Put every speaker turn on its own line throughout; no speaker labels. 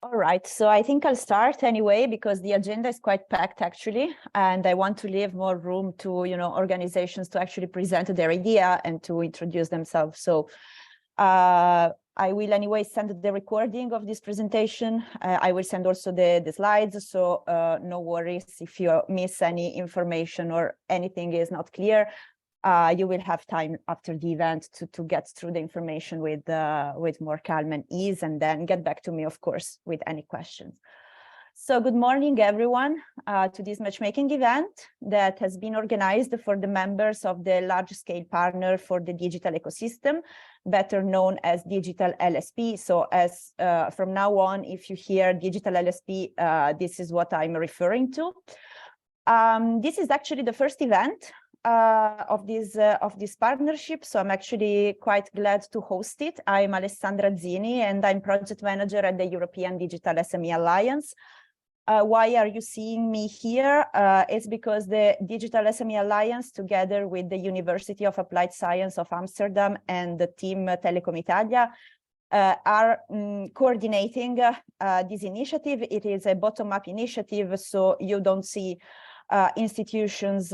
All right, so I think I'll start anyway, because the agenda is quite packed actually, and I want to leave more room to, organizations to actually present their idea and to introduce themselves. So I will anyway send the recording of this presentation. I will send also the slides, so no worries if you miss any information or anything is not clear. You will have time after the event to get through the information with more calm and ease, and then get back to me, of course, with any questions. So good morning, everyone, to this matchmaking event that has been organized for the members of the large-scale partner for the digital ecosystem, better known as Digital LSP. So as from now on, if you hear Digital LSP, this is what I'm referring to. This is actually the first event of this partnership, so I'm actually quite glad to host it. I'm Alessandra Zini, and I'm project manager at the European Digital SME Alliance. Why are you seeing me here? It's because the Digital SME Alliance, together with the University of Applied Science of Amsterdam and the team Telecom Italia, are coordinating this initiative. It is a bottom-up initiative, so you don't see institutions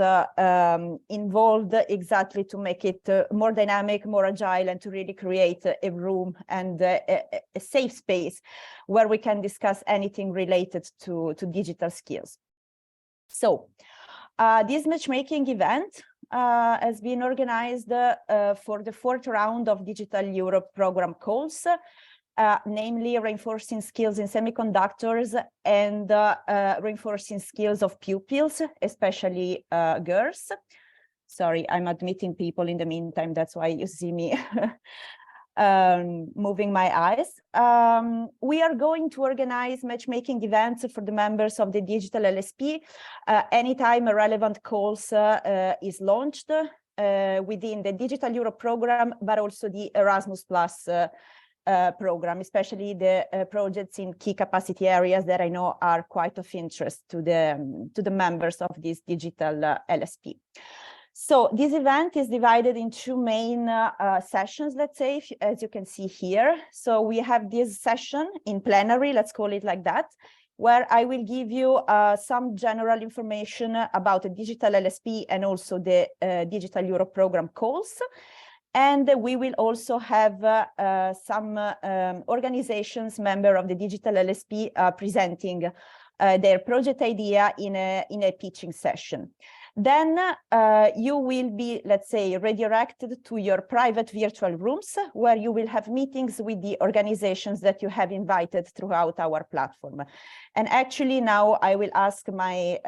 involved exactly to make it more dynamic, more agile, and to really create a room and a safe space where we can discuss anything related to digital skills. So this matchmaking event has been organized for the 4th round of Digital Europe program calls, namely reinforcing skills in semiconductors and reinforcing skills of pupils, especially girls. Sorry, I'm admitting people in the meantime, that's why you see me moving my eyes. We are going to organize matchmaking events for the members of the Digital LSP anytime a relevant calls is launched within the Digital Europe program, but also the Erasmus Plus program, especially the projects in key capacity areas that I know are quite of interest to the members of this Digital LSP. So this event is divided in two main sessions, let's say, as you can see here. So we have this session in plenary, let's call it like that, where I will give you some general information about the Digital LSP and also the Digital Europe program calls. And we will also have some organizations, member of the Digital LSP, presenting their project idea in a pitching session. Then you will be, let's say, redirected to your private virtual rooms, where you will have meetings with the organizations that you have invited throughout our platform. And actually now I will ask my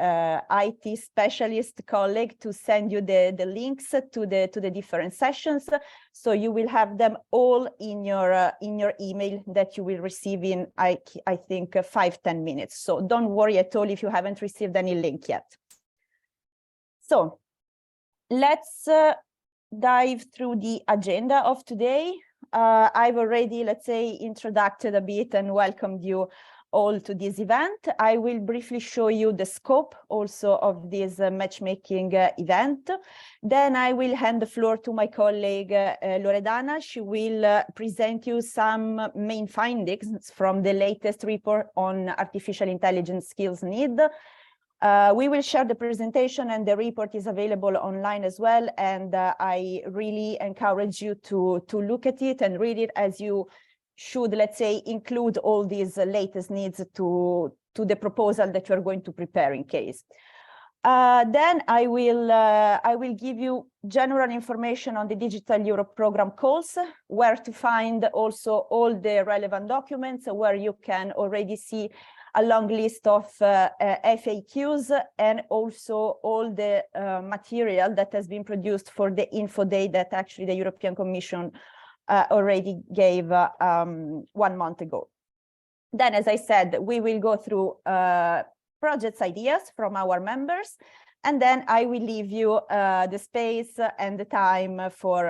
IT specialist colleague to send you the links to the different sessions, so you will have them all in your email that you will receive in I think 5-10 minutes. So don't worry at all if you haven't received any link yet. So let's dive through the agenda of today. I've already, let's say, introduced a bit and welcomed you all to this event. I will briefly show you the scope also of this matchmaking event. Then I will hand the floor to my colleague Loredana. She will present you some main findings from the latest report on artificial intelligence skills need. We will share the presentation, and the report is available online as well. And I really encourage you to look at it and read it, as you should, let's say, include all these latest needs to the proposal that you're going to prepare in case. Then I will give you general information on the Digital Europe program calls, where to find also all the relevant documents, where you can already see a long list of FAQs, and also all the material that has been produced for the info day that actually the European Commission already gave 1 month ago. Then, as I said, we will go through projects ideas from our members, and then I will leave you the space and the time for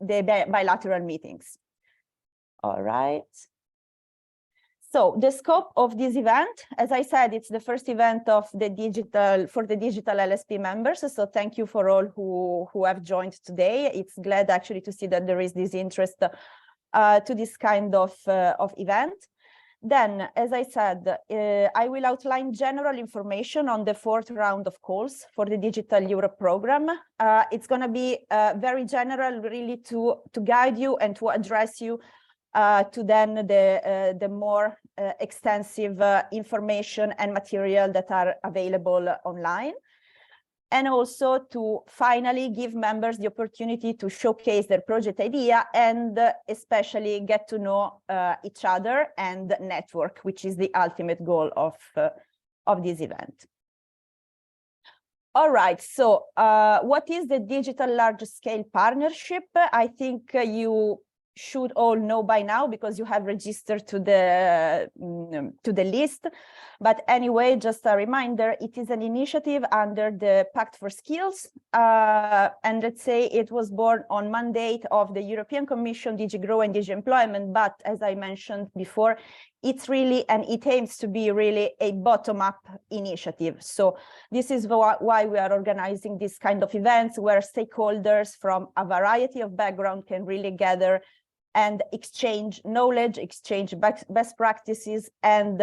the bilateral meetings. All right. So the scope of this event, as I said, it's the first event of the Digital LSP members. So thank you for all who have joined today. It's glad actually to see that there is this interest to this kind of event. Then, as I said, I will outline general information on the 4th round of calls for the Digital Europe program. It's going to be very general, really to guide you and to address you to then the more extensive information and material that are available online. And also to finally give members the opportunity to showcase their project idea and especially get to know each other and network, which is the ultimate goal of this event. All right, so what is the Digital Large-Scale Partnership? I think you should all know by now because you have registered to the list. But anyway, just a reminder, it is an initiative under the Pact for Skills. And let's say it was born on mandate of the European Commission, DG Grow and DG Employment. But as I mentioned before, it's really, and it aims to be really a bottom-up initiative. So this is why we are organizing this kind of events where stakeholders from a variety of backgrounds can really gather and exchange knowledge, exchange best practices, and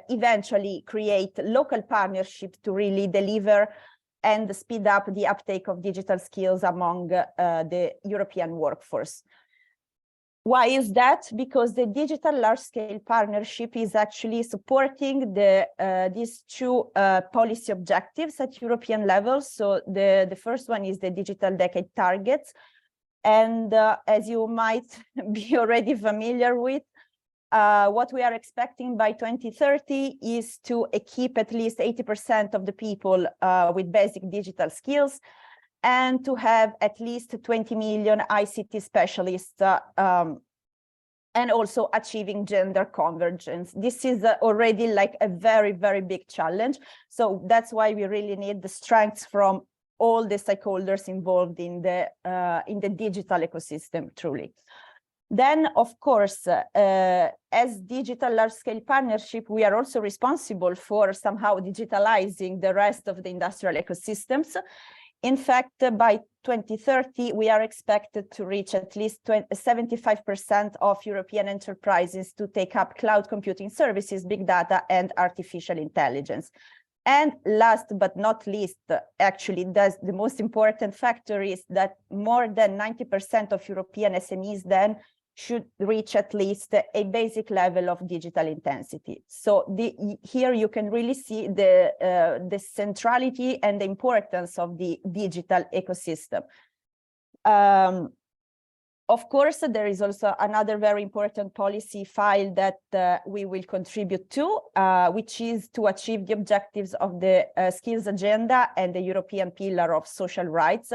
eventually create local partnerships to really deliver and speed up the uptake of digital skills among the European workforce. Why is that? Because the Digital Large-Scale Partnership is actually supporting these two policy objectives at European level. So the first one is the Digital Decade Targets. And as you might be already familiar with, what we are expecting by 2030 is to equip at least 80% of the people with basic digital skills and to have at least 20 million ICT specialists and also achieving gender convergence. This is already like a very, very big challenge. So that's why we really need the strengths from all the stakeholders involved in the digital ecosystem, truly. Then, of course, as Digital Large-Scale Partnership, we are also responsible for somehow digitalizing the rest of the industrial ecosystems. In fact, by 2030, we are expected to reach at least 75% of European enterprises to take up cloud computing services, big data, and artificial intelligence. And last but not least, actually, the most important factor is that more than 90% of European SMEs then should reach at least a basic level of digital intensity. So here you can really see the centrality and the importance of the digital ecosystem. Of course, there is also another very important policy file that we will contribute to, which is to achieve the objectives of the skills agenda and the European pillar of social rights,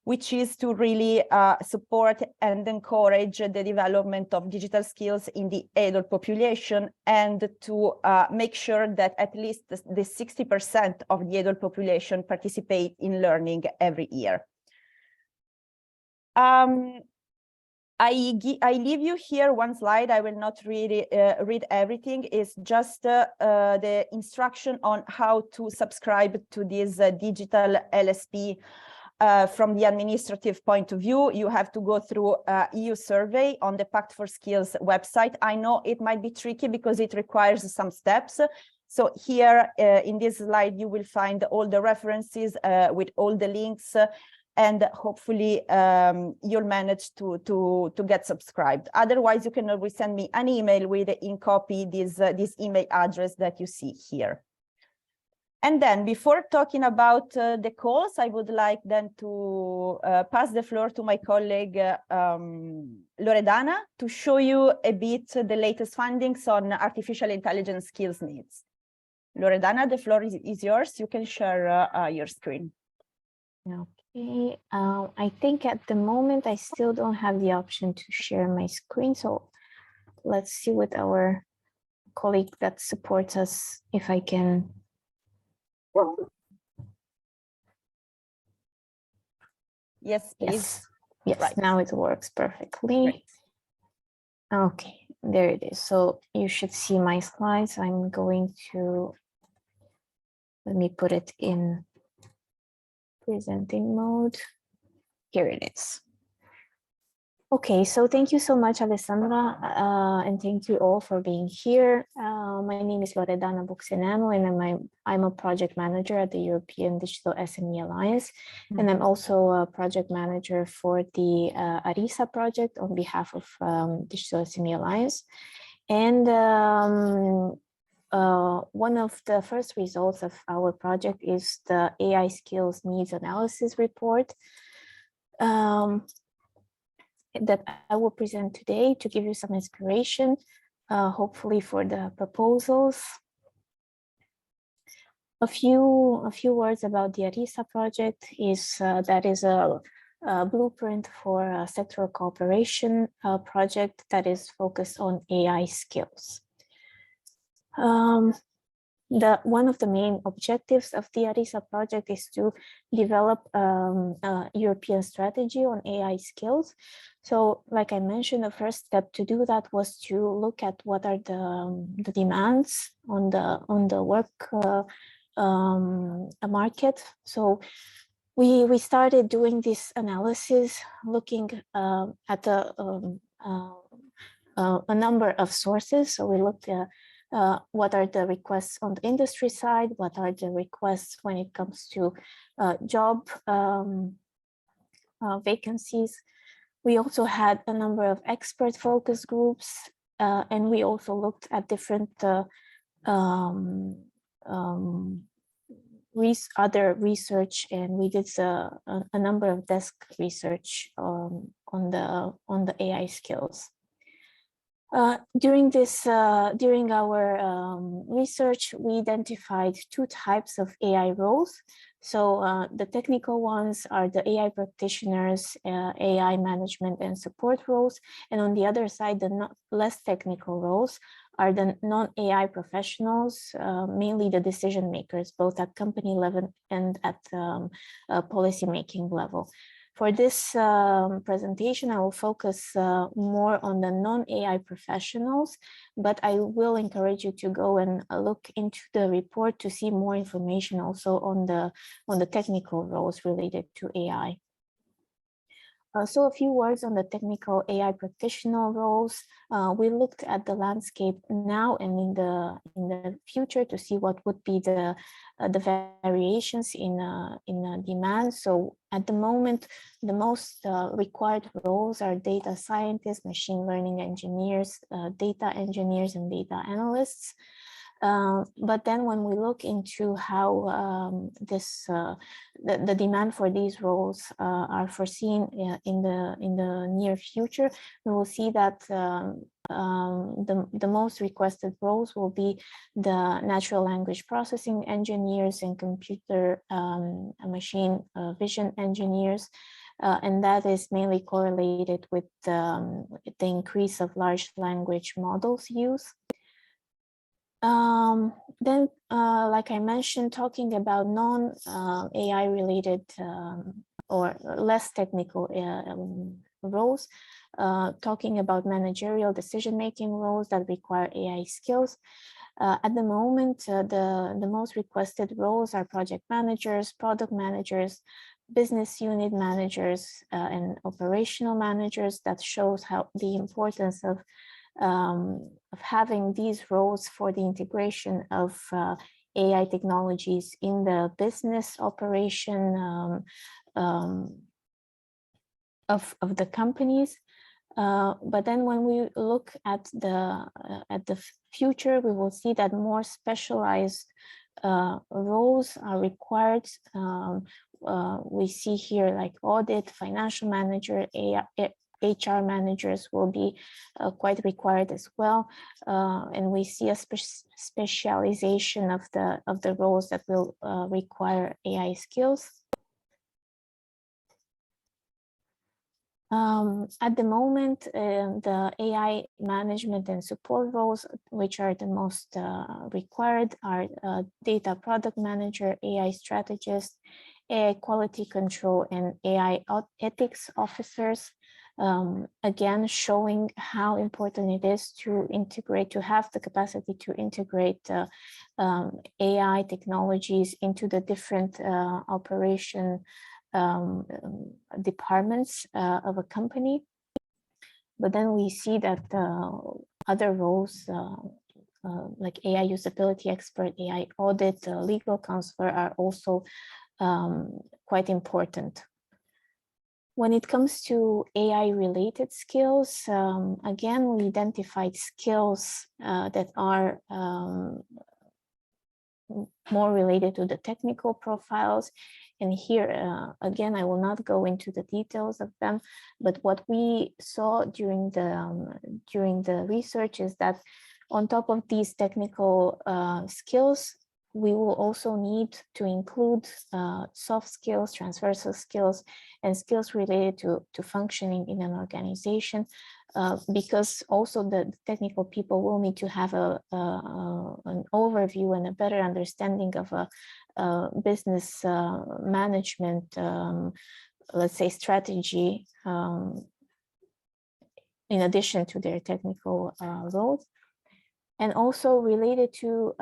which is to really support and encourage the development of digital skills in the adult population and to make sure that at least the 60% of the adult population participate in learning every year. I leave you here one slide. I will not read everything. It's just the instruction on how to subscribe to this digital LSP from the administrative point of view. You have to go through EU survey on the Pact for Skills website. I know it might be tricky because it requires some steps. So here in this slide, you will find all the references with all the links. And hopefully you'll manage to get subscribed. Otherwise, you can always send me an email with in copy this email address that you see here. And then before talking about the calls, I would like then to pass the floor to my colleague Loredana to show you a bit the latest findings on artificial intelligence skills needs. Loredana, the floor is yours. You can share your screen.
Okay, I think at the moment I still don't have the option to share my screen, so let's see with our colleague that supports us if I can.
Yes, please.
Yes, right. Now it works perfectly. Great. Okay, there it is. So you should see my slides. I'm going to, let me put it in presenting mode. Here it is. Okay, so thank you so much, Alessandra, and thank you all for being here. My name is Loredana Buxenano, and I'm a project manager at the European Digital SME Alliance, and I'm also a project manager for the ARISA project on behalf of Digital SME Alliance. And one of the first results of our project is the AI Skills Needs Analysis report. That I will present today to give you some inspiration, hopefully for the proposals. A few words about the ARISA project is that is a blueprint for a sectoral cooperation project that is focused on AI skills. One of the main objectives of the ARISA project is to develop a European strategy on AI skills. So, like I mentioned, the first step to do that was to look at what are the demands on the work market. So, we started doing this analysis, looking at a number of sources. So we looked at what are the requests on the industry side, what are the requests when it comes to job vacancies. We also had a number of expert focus groups, and we also looked at different other research, and we did a number of desk research on the AI skills. During our research, we identified two types of AI roles. So the technical ones are the AI practitioners, AI management and support roles. And on the other side, the less technical roles are the non-AI professionals, mainly the decision makers, both at company level and at policy-making level. For this presentation, I will focus more on the non-AI professionals, but I will encourage you to go and look into the report to see more information also on the technical roles related to AI. So a few words on the technical AI practitioner roles. We looked at the landscape now and in the future to see what would be the variations in demand. So at the moment, the most required roles are data scientists, machine learning engineers, data engineers, and data analysts. But then when we look into how the demand for these roles are foreseen in the near future, we will see that the most requested roles will be the natural language processing engineers and computer machine vision engineers. And that is mainly correlated with the increase of large language models use. Then, like I mentioned, talking about non-AI related or less technical roles, talking about managerial decision-making roles that require AI skills. At the moment, the most requested roles are project managers, product managers, business unit managers, and operational managers. That shows how the importance of having these roles for the integration of AI technologies in the business operation of the companies. But then when we look at the future, we will see that more specialized roles are required. We see here like audit, financial manager, HR managers will be quite required as well, and we see a specialization of the roles that will require AI skills. At the moment, the AI management and support roles, which are the most required, are data product manager, AI strategist, AI quality control, and AI ethics officers. Again, showing how important it is to integrate, to have the capacity to integrate AI technologies into the different operation departments of a company. But then we see that other roles like AI usability expert, AI audit, legal counselor are also quite important. When it comes to AI related skills, again, we identified skills that are more related to the technical profiles. And here, again, I will not go into the details of them, but what we saw during the research is that on top of these technical skills, we will also need to include soft skills, transversal skills, and skills related to functioning in an organization, because also the technical people will need to have an overview and a better understanding of a business management, let's say, strategy, in addition to their technical roles. And also related to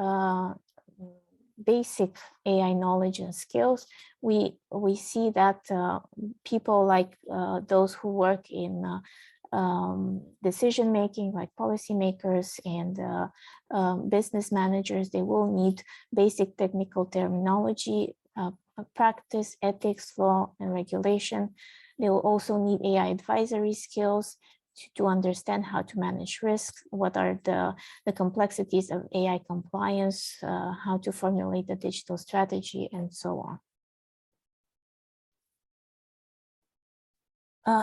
basic AI knowledge and skills, we see that people like those who work in decision making, like policymakers and business managers, they will need basic technical terminology, practice, ethics, law, and regulation. They will also need AI advisory skills to understand how to manage risks, what are the complexities of AI compliance, how to formulate a digital strategy, and so on.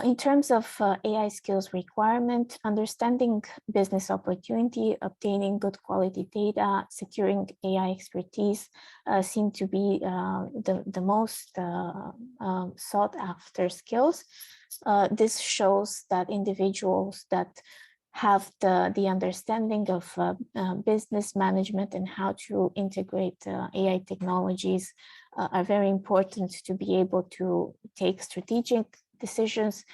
In terms of AI skills requirement, understanding business opportunity, obtaining good quality data, securing AI expertise seem to be the most sought after skills. This shows that individuals that have the understanding of business management and how to integrate AI technologies are very important to be able to take strategic decisions.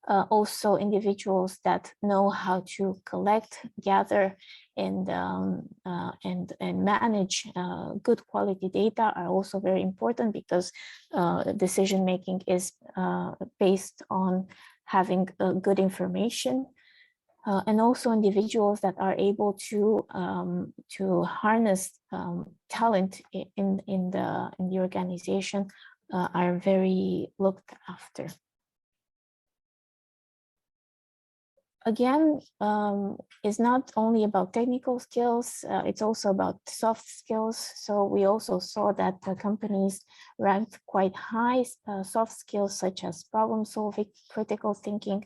Also, individuals that know how to collect, gather, and manage good quality data are also very important, because decision making is based on having good information. And also individuals that are able to harness talent in the organization are very looked after. Again, it's not only about technical skills, it's also about soft skills. So we also saw that the companies ranked quite high soft skills such as problem solving, critical thinking,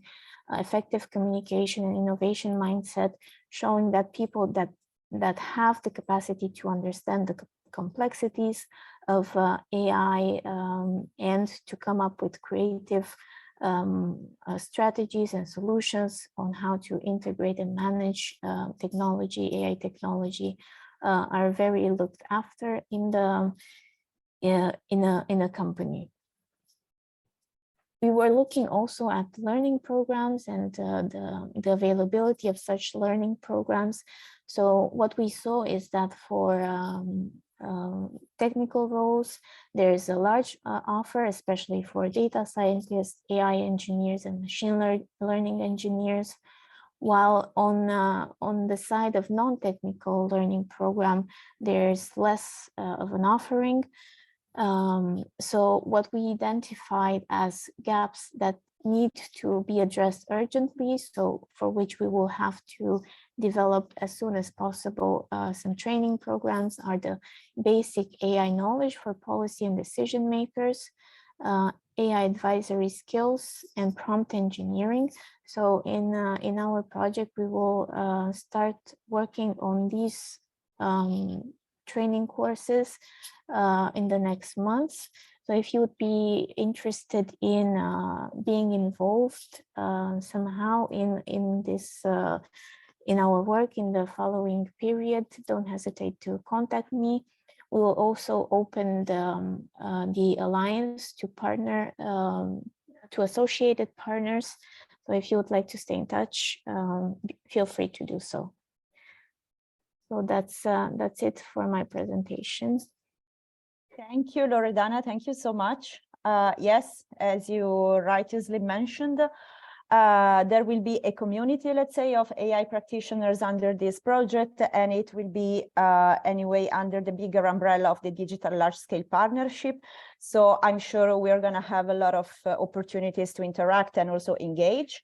effective communication, and innovation mindset, showing that people that have the capacity to understand the complexities of AI and to come up with creative strategies and solutions on how to integrate and manage technology, AI technology, are very looked after in a company. We were looking also at learning programs and the availability of such learning programs. So what we saw is that for technical roles, there is a large offer, especially for data scientists, AI engineers, and machine learning engineers. While on the side of non-technical learning program, there's less of an offering. So what we identified as gaps that need to be addressed urgently, so for which we will have to develop as soon as possible some training programs, are the basic AI knowledge for policy and decision makers, AI advisory skills, and prompt engineering. So in our project, we will start working on these training courses in the next months. So if you would be interested in being involved somehow in this in our work in the following period, don't hesitate to contact me. We will also open the alliance to partner to associated partners. So if you would like to stay in touch, feel free to do so. So that's it for my presentation.
Thank you, Loredana. Thank you so much. Yes, as you righteously mentioned, There will be a community, let's say, of AI practitioners under this project, and it will be anyway under the bigger umbrella of the Digital Large-Scale Partnership. So I'm sure we're going to have a lot of opportunities to interact and also engage.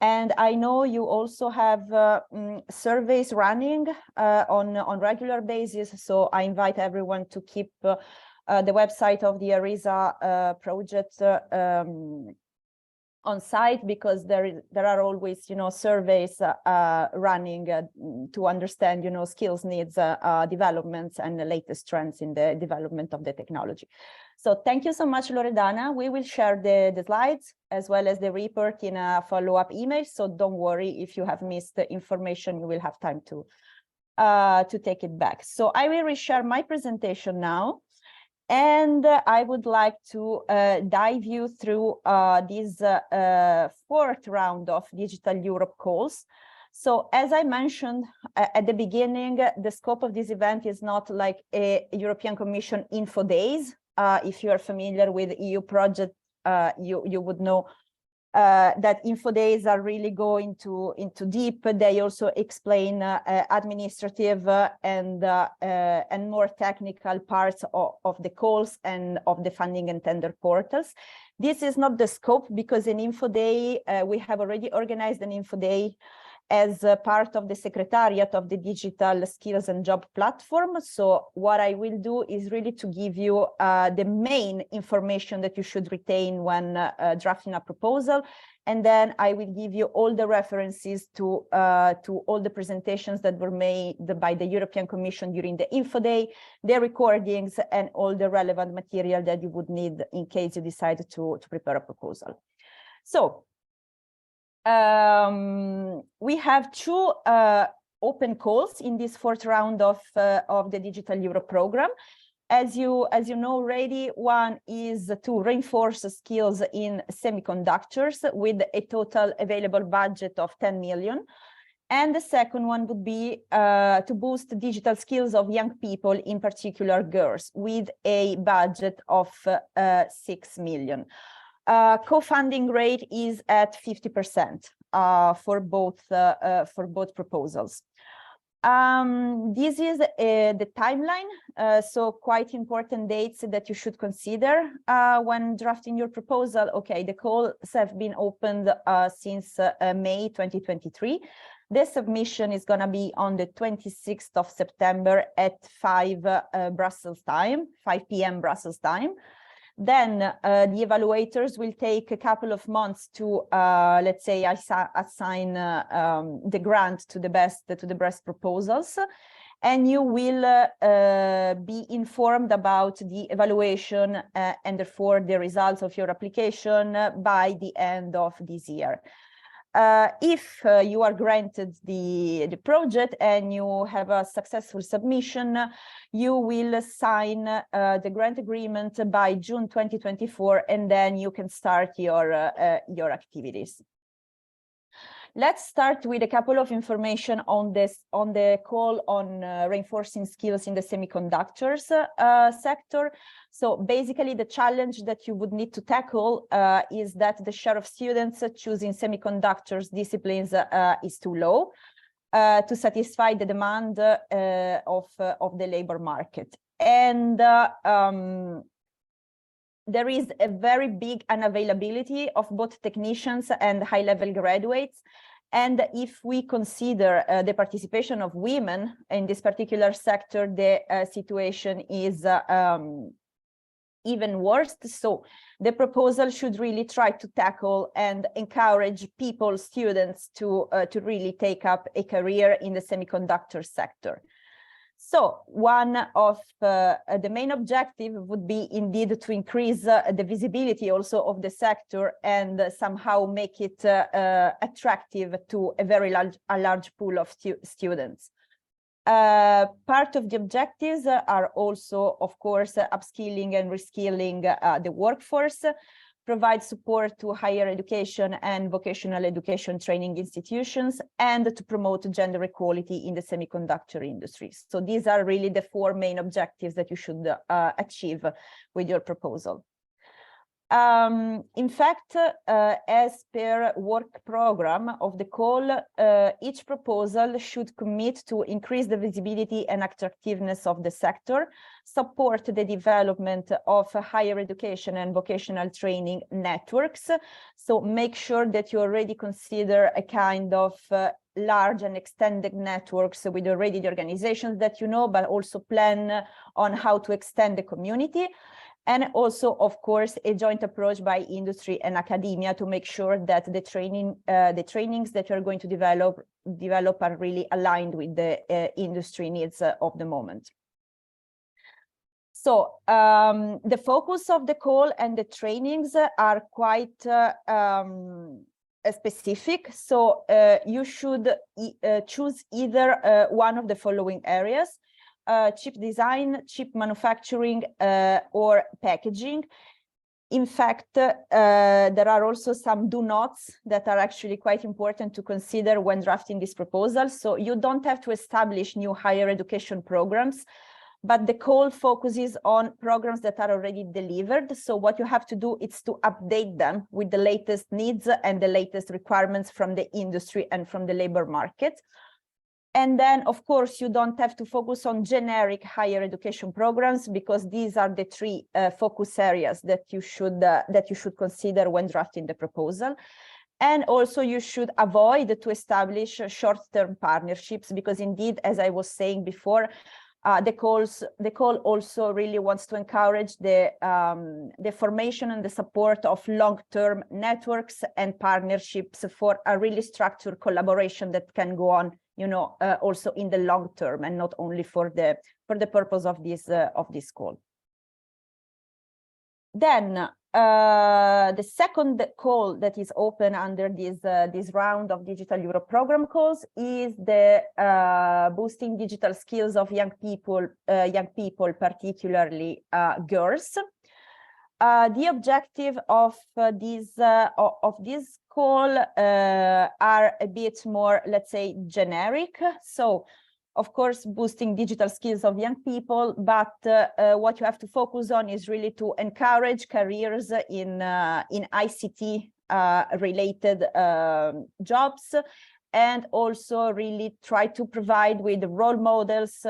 And I know you also have surveys running on regular basis. So I invite everyone to keep the website of the ARISA project on site, because there are always, surveys running to understand, skills needs, developments, and the latest trends in the development of the technology. So thank you so much, Loredana. We will share the slides as well as the report in a follow-up email. So don't worry if you have missed the information, you will have time to take it back. So I will reshare my presentation now. And I would like to dive you through this fourth round of Digital Europe calls. So as I mentioned at the beginning, the scope of this event is not like a European Commission info days. If you are familiar with EU project, you would know that info days are really going into deep. They also explain administrative and more technical parts of the calls and of the funding and tender portals. This is not the scope, because in info day we have already organized an info day as a part of the Secretariat of the Digital Skills and Job Platform. So what I will do is really to give you the main information that you should retain when drafting a proposal. And then I will give you all the references to all the presentations that were made by the European Commission during the info day, the recordings, and all the relevant material that you would need in case you decide to prepare a proposal. So we have two open calls in this fourth round of the Digital Europe program. As you know already, one is to reinforce skills in semiconductors with a total available budget of 10 million. And the second one would be to boost digital skills of young people, in particular girls, with a budget of 6 million. Co-funding rate is at 50% for both proposals. This is the timeline, so quite important dates that you should consider when drafting your proposal. Okay, the calls have been opened since May 2023. The submission is going to be on the 26th of September at 5 p.m. Brussels time. Then the evaluators will take a couple of months to, let's say, assign the grant to the best proposals, and you will be informed about the evaluation and therefore the results of your application by the end of this year. If you are granted the project and you have a successful submission, you will sign the grant agreement by June 2024, and then you can start your activities. Let's start with a couple of information on the call on reinforcing skills in the semiconductors sector. So basically, the challenge that you would need to tackle is that the share of students choosing semiconductors disciplines is too low to satisfy the demand of the labor market. And there is a very big unavailability of both technicians and high-level graduates. And if we consider the participation of women in this particular sector, the situation is even worse. So the proposal should really try to tackle and encourage students to really take up a career in the semiconductor sector. So one of the main objective would be indeed to increase the visibility also of the sector and somehow make it attractive to a very large pool of students. Part of the objectives are also, of course, upskilling and reskilling the workforce, provide support to higher education and vocational education training institutions, and to promote gender equality in the semiconductor industry. So these are really the four main objectives that you should achieve with your proposal. In fact, as per work program of the call, each proposal should commit to increase the visibility and attractiveness of the sector, support the development of higher education and vocational training networks. So make sure that you already consider a kind of large and extended networks with already the organizations that you know, but also plan on how to extend the community. And also, of course, a joint approach by industry and academia to make sure that the trainings that you're going to develop are really aligned with the industry needs of the moment. So the focus of the call and the trainings are quite specific. So you should choose either one of the following areas. Chip design, chip manufacturing, or packaging. In fact, there are also some do nots that are actually quite important to consider when drafting this proposal. So you don't have to establish new higher education programs, but the call focuses on programs that are already delivered. So what you have to do is to update them with the latest needs and the latest requirements from the industry and from the labor market. And then, of course, you don't have to focus on generic higher education programs, because these are the three focus areas that you should consider when drafting the proposal. And also, you should avoid to establish short-term partnerships, because indeed, as I was saying before, the call also really wants to encourage the formation and the support of long-term networks and partnerships for a really structured collaboration that can go on, also in the long term, and not only for the purpose of this call. Then the second call that is open under this round of Digital Europe program calls is the boosting digital skills of young people, particularly girls. The objective of this call are a bit more, let's say, generic. So, of course, boosting digital skills of young people, but what you have to focus on is really to encourage careers in ICT related jobs, and also really try to provide with role models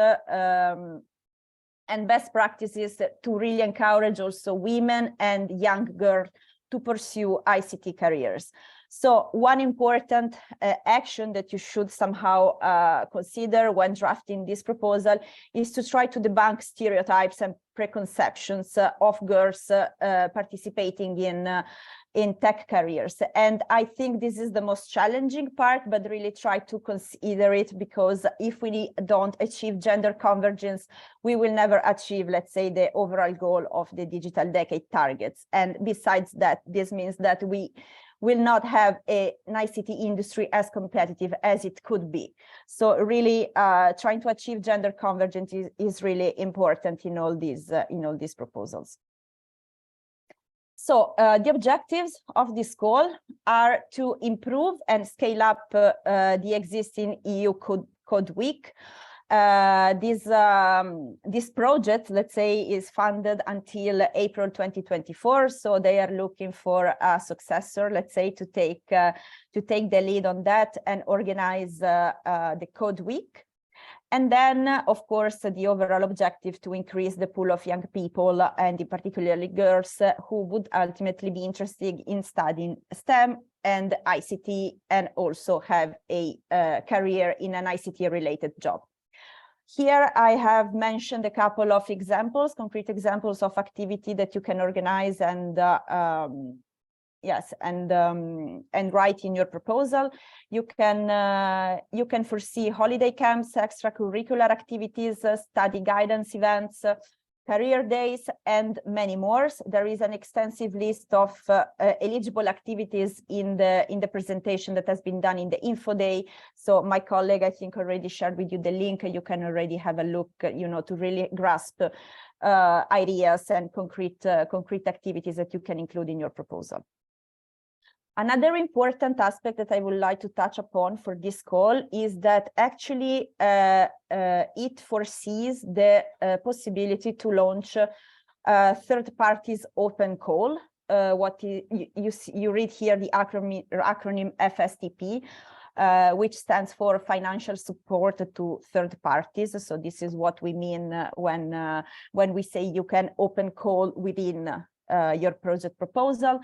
and best practices to really encourage also women and young girls to pursue ICT careers. So one important action that you should somehow consider when drafting this proposal is to try to debunk stereotypes and preconceptions of girls participating in tech careers. And I think this is the most challenging part, but really try to consider it, because if we don't achieve gender convergence, we will never achieve, let's say, the overall goal of the digital decade targets. And besides that, this means that we will not have an ICT industry as competitive as it could be. So really trying to achieve gender convergence is really important in all these proposals. So the objectives of this call are to improve and scale up the existing EU Code Week. This project, let's say, is funded until April 2024. So they are looking for a successor, let's say, to take the lead on that and organize the Code Week. And then, of course, the overall objective to increase the pool of young people, and particularly girls, who would ultimately be interested in studying STEM and ICT, and also have a career in an ICT-related job. Here I have mentioned a couple of examples, concrete examples of activity that you can organize and and write in your proposal. You can foresee holiday camps, extracurricular activities, study guidance events, career days, and many more. There is an extensive list of eligible activities in the presentation that has been done in the info day. So my colleague, I think, already shared with you the link. You can already have a look, to really grasp ideas and concrete activities that you can include in your proposal. Another important aspect that I would like to touch upon for this call is that actually it foresees the possibility to launch third parties open call. what you read here, the acronym FSTP, which stands for financial support to third parties. So this is what we mean when we say you can open call within your project proposal.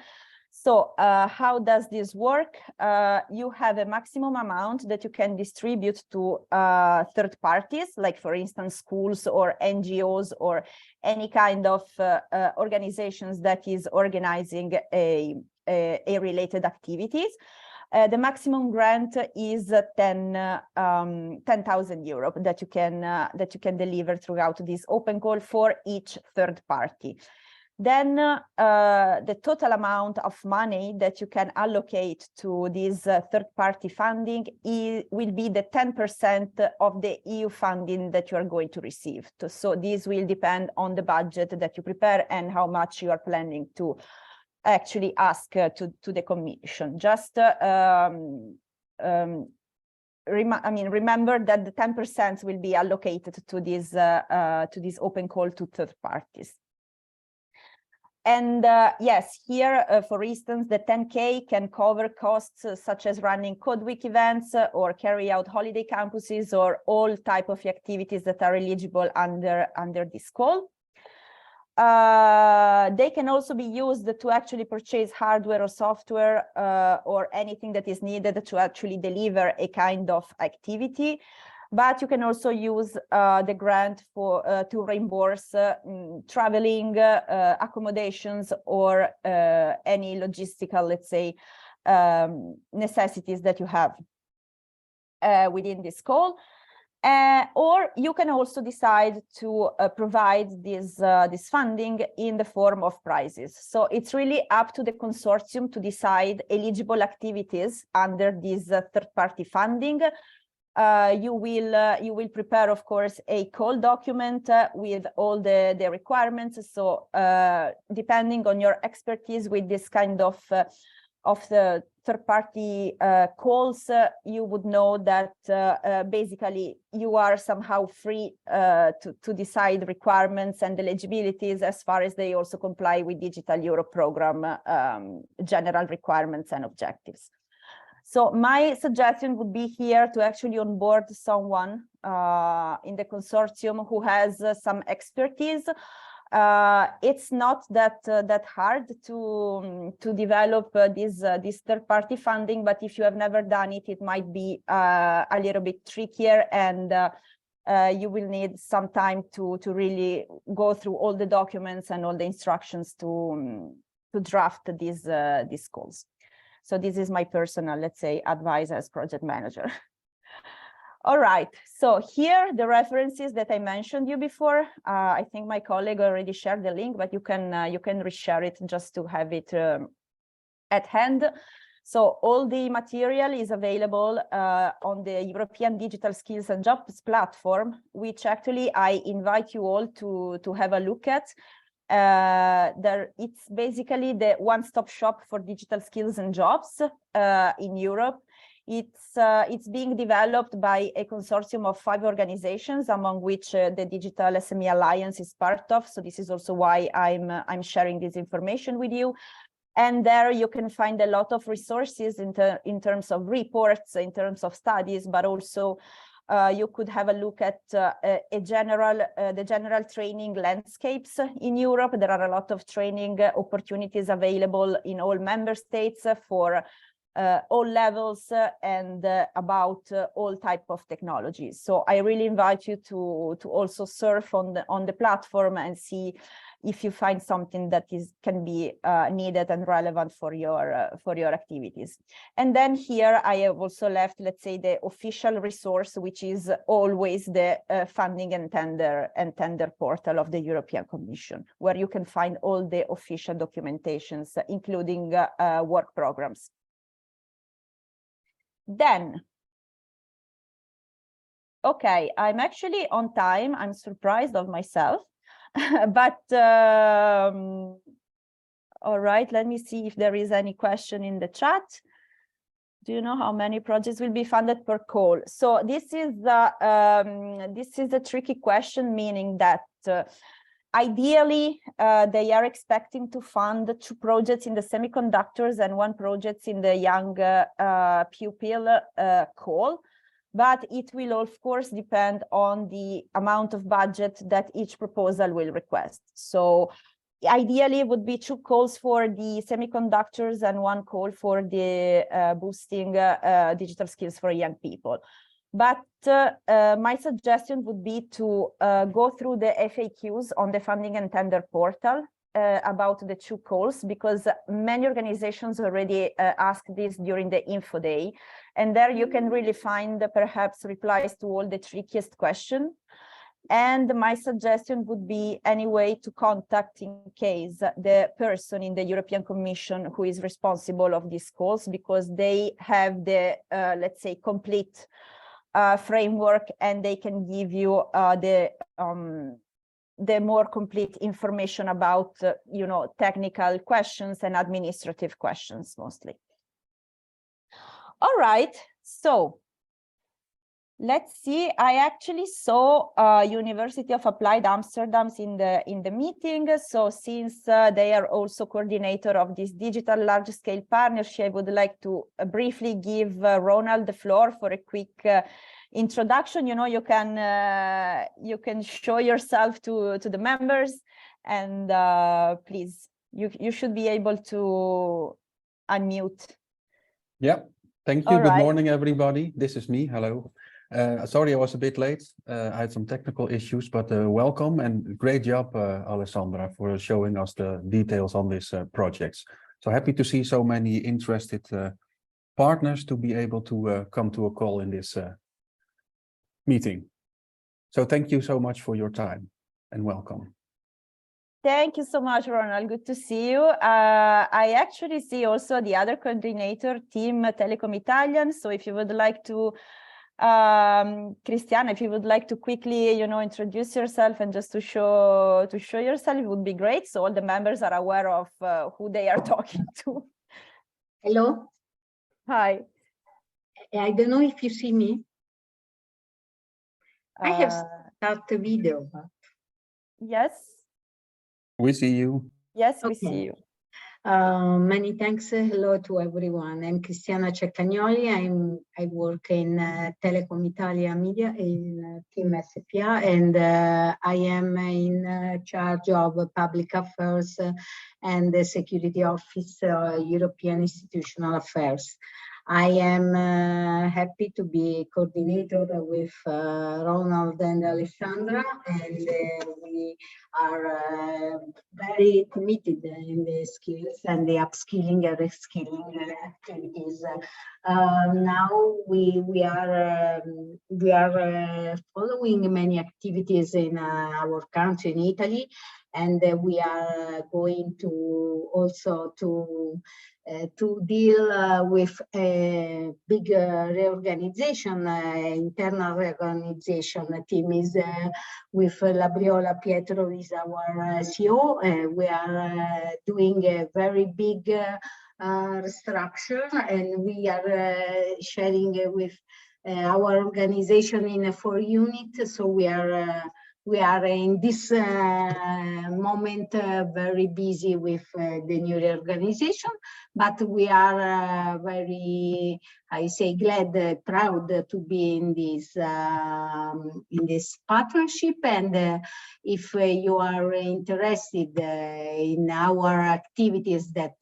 So how does this work? You have a maximum amount that you can distribute to third parties, like for instance, schools or NGOs or any kind of organizations that is organizing a related activities. The maximum grant is 10,000 euro that you can deliver throughout this open call for each third party. Then the total amount of money that you can allocate to this third-party funding will be the 10% of the EU funding that you are going to receive. So this will depend on the budget that you prepare and how much you are planning to actually ask to the Commission. Just remember that the 10% will be allocated to this open call to third parties. And yes, here, for instance, the 10K can cover costs such as running Code Week events or carry out holiday campuses or all type of activities that are eligible under this call. They can also be used to actually purchase hardware or software or anything that is needed to actually deliver a kind of activity. But you can also use the grant to reimburse traveling, accommodations, or any logistical, let's say, necessities that you have within this call. Or you can also decide to provide this funding in the form of prizes. So it's really up to the consortium to decide eligible activities under this third-party funding. You will prepare, of course, a call document with all the requirements. So depending on your expertise with this kind of the third-party calls, you would know that basically you are somehow free to decide requirements and eligibilities as far as they also comply with Digital Europe program general requirements and objectives. So my suggestion would be here to actually onboard someone in the consortium who has some expertise. It's not that hard to develop this third-party funding, but if you have never done it, it might be a little bit trickier, and you will need some time to really go through all the documents and all the instructions to draft these calls. So this is my personal, let's say, advice as project manager. All right, so here the references that I mentioned you before. I think my colleague already shared the link, but you can reshare it just to have it at hand. So all the material is available on the European Digital Skills and Jobs platform, which actually I invite you all to have a look at. It's basically the one-stop shop for digital skills and jobs in Europe. It's being developed by a consortium of 5 organizations, among which the Digital SME Alliance is part of. So this is also why I'm sharing this information with you. And there you can find a lot of resources in terms of reports, in terms of studies, but also you could have a look at the general training landscapes in Europe. There are a lot of training opportunities available in all member states for all levels and about all type of technologies. So I really invite you to also surf on the platform and see if you find something that can be needed and relevant for your activities. And then here I have also left, let's say, the official resource, which is always the funding and tender portal of the European Commission, where you can find all the official documentations, including work programs. Then, okay, I'm actually on time. I'm surprised of myself. But all right, let me see if there is any question in the chat. Do you know how many projects will be funded per call? So this is a tricky question, meaning that Ideally, they are expecting to fund 2 projects in the semiconductors and 1 project in the young pupil call. But it will, of course, depend on the amount of budget that each proposal will request. So ideally, it would be 2 calls for the semiconductors and 1 call for the boosting digital skills for young people. But my suggestion would be to go through the FAQs on the funding and tender portal about the 2 calls, because many organizations already asked this during the info day. And there you can really find perhaps replies to all the trickiest questions. And my suggestion would be anyway to contact, in case, the person in the European Commission who is responsible of these calls, because they have the, let's say, complete framework, and they can give you the more complete information about, you know, technical questions and administrative questions mostly. All right, so let's see. I actually saw University of Applied Amsterdam in the meeting. So since they are also coordinator of this digital large-scale partnership, I would like to briefly give Ronald the floor for a quick introduction. You know, you can show yourself to the members, and please, you should be able to unmute.
Yeah, thank you.
All
Good
right.
morning, everybody. This is me. Hello. Sorry, I was a bit late. I had some technical issues, but welcome and great job, Alessandra, for showing us the details on these projects. So happy to see so many interested partners to be able to come to a call in this meeting. So thank you so much for your time and welcome.
Thank you so much, Ronald. Good to see you. I actually see also the other coordinator, Team Telecom Italian. So if you would like to, Cristiana, if you would like to quickly, you know, introduce yourself and just to show yourself, it would be great. So all the members are aware of who they are talking to.
Hello.
Hi.
I don't know if you see me. I have started the video. But...
Yes.
We see you.
Yes,
okay.
We see you.
Many thanks. Hello to everyone. I'm Cristiana Ceccagnoli. I work in Telecom Italia Media in Team SPA, and I am in charge of public affairs and the security office, European Institutional Affairs. I am happy to be coordinator with Ronald and Alessandra, and we are very committed in the skills and the upskilling and reskilling activities. Now we are following many activities in our country, in Italy, and we are going to also to deal with a big reorganization, internal reorganization. The team is with Labriola Pietro is our CEO. We are doing a very big restructure, and we are sharing with our organization in 4 units. So we are in this moment very busy with the new reorganization, but we are very, I say, glad, proud to be in this partnership. And if you are interested in our activities that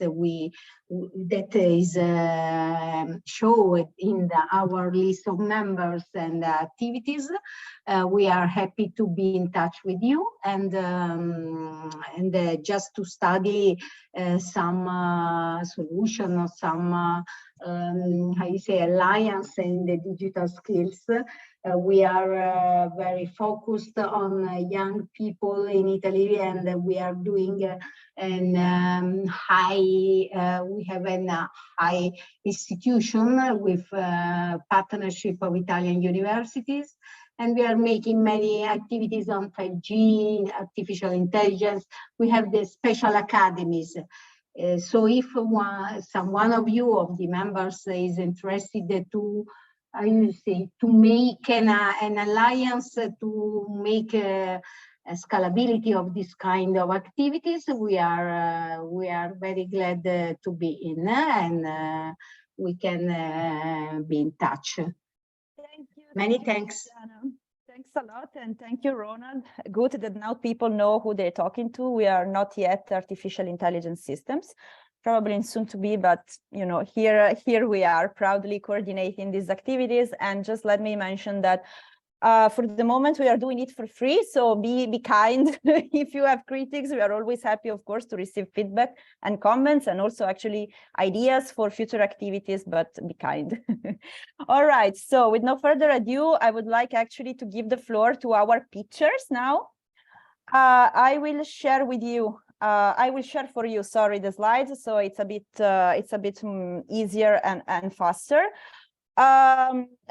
is shown in our list of members and activities, we are happy to be in touch with you, and just to study some solution or some how you say, alliance in the digital skills. We are very focused on young people in Italy, and we are doing we have a high institution with partnership of Italian universities, and we are making many activities on 5G, artificial intelligence. We have the special academies. So if one of you, of the members, is interested to, I would say, to make an alliance, to make scalability of this kind of activities, we are very glad to be in, and we can be in touch.
Thank you.
Many thanks.
Diana. Thanks a lot, and thank you, Ronald. Good that now people know who they're talking to. We are not yet artificial intelligence systems, probably soon to be, but you know, here we are proudly coordinating these activities. And just let me mention that for the moment we are doing it for free, so be kind. If you have critics, we are always happy, of course, to receive feedback and comments, and also actually ideas for future activities, but be kind. All right, so with no further ado, I would like actually to give the floor to our pitchers now. I will share with you. I will share for you, sorry, the slides, so it's a bit easier and faster.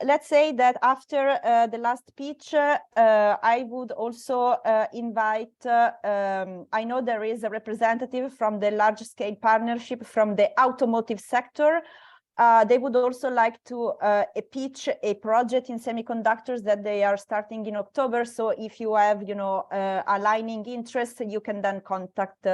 Let's say that after the last pitch, I would also invite, I know there is a representative from the large-scale partnership from the automotive sector. They would also like to pitch a project in semiconductors that they are starting in October. So if you have, you know, aligning interests, you can then contact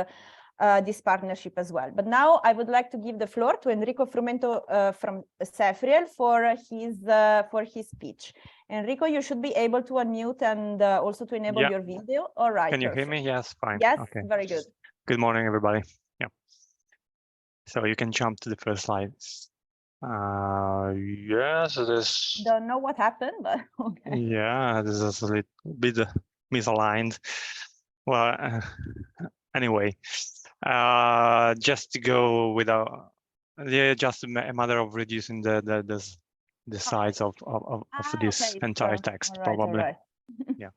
this partnership as well. But now I would like to give the floor to Enrico Frumento from Cefriel for his speech. Enrico, you should be able to unmute and also to enable your video. All right.
Can you hear me? Yes, fine.
Yes,
okay.
Very good.
Good morning, everybody. Yeah. So you can jump to the first slide. Yes, this.
Don't know what happened, but okay.
Yeah, this is a little bit misaligned. Well, anyway, just to go without, yeah, just a matter of reducing the size of this
okay,
entire
so,
text,
all right,
probably.
all right.
Yeah.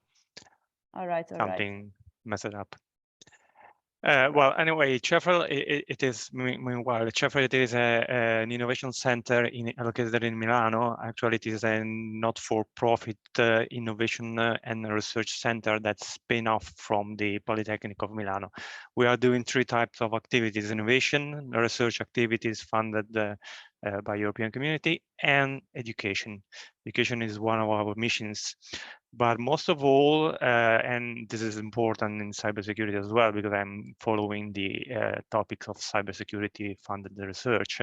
All right.
Something mess it up. Well, anyway, Cefriel, it is, meanwhile, Cefriel, it is an innovation center located in Milano. Actually, it is a not-for-profit innovation and research center that's spin off from the Polytechnic of Milano. We are doing three types of activities: innovation, research activities funded by European Community, and education. Education is one of our missions. But most of all, and this is important in cybersecurity as well, because I'm following the topics of cybersecurity funded research,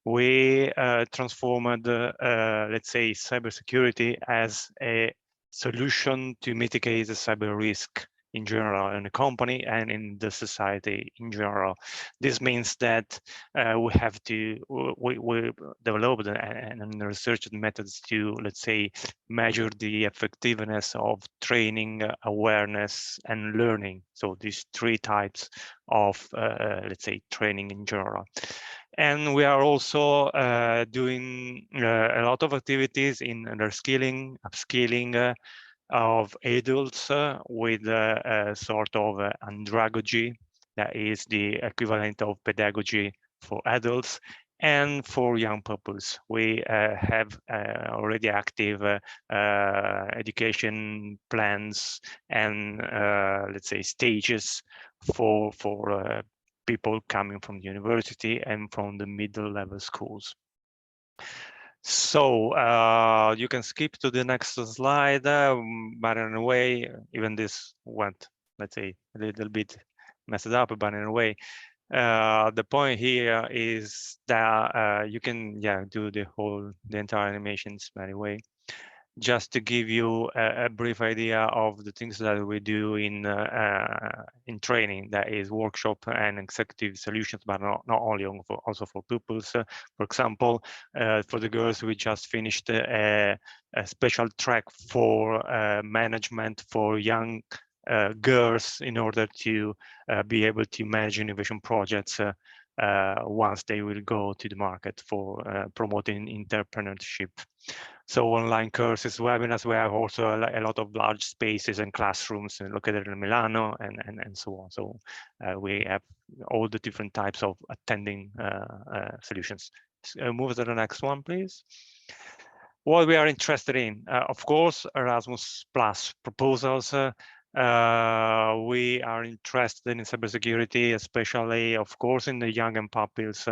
we transformed, let's say, cybersecurity as a solution to mitigate the cyber risk in general in the company and in the society in general. This means that we have to, we developed and researched methods to, let's say, measure the effectiveness of training, awareness, and learning. So these three types of, let's say, training in general. And we are also doing a lot of activities in reskilling, upskilling, of adults with a sort of andragogy, that is the equivalent of pedagogy for adults, and for young pupils. We have already active education plans and let's say stages for people coming from the university and from the middle level schools. So you can skip to the next slide, but in a way, even this went, let's say, a little bit messed up, but in a way, the point here is that you can, do the entire animations anyway. Just to give you a brief idea of the things that we do in training, that is workshop and executive solutions, but not only, also for pupils. For example, for the girls, we just finished a special track for management for young girls in order to be able to manage innovation projects once they will go to the market for promoting entrepreneurship. So online courses, webinars, we have also a lot of large spaces and classrooms located in Milano and so on. So we have all the different types of attending solutions. Move to the next one, please. What we are interested in, of course, Erasmus Plus proposals. We are interested in cybersecurity, especially, of course, in the young and pupils,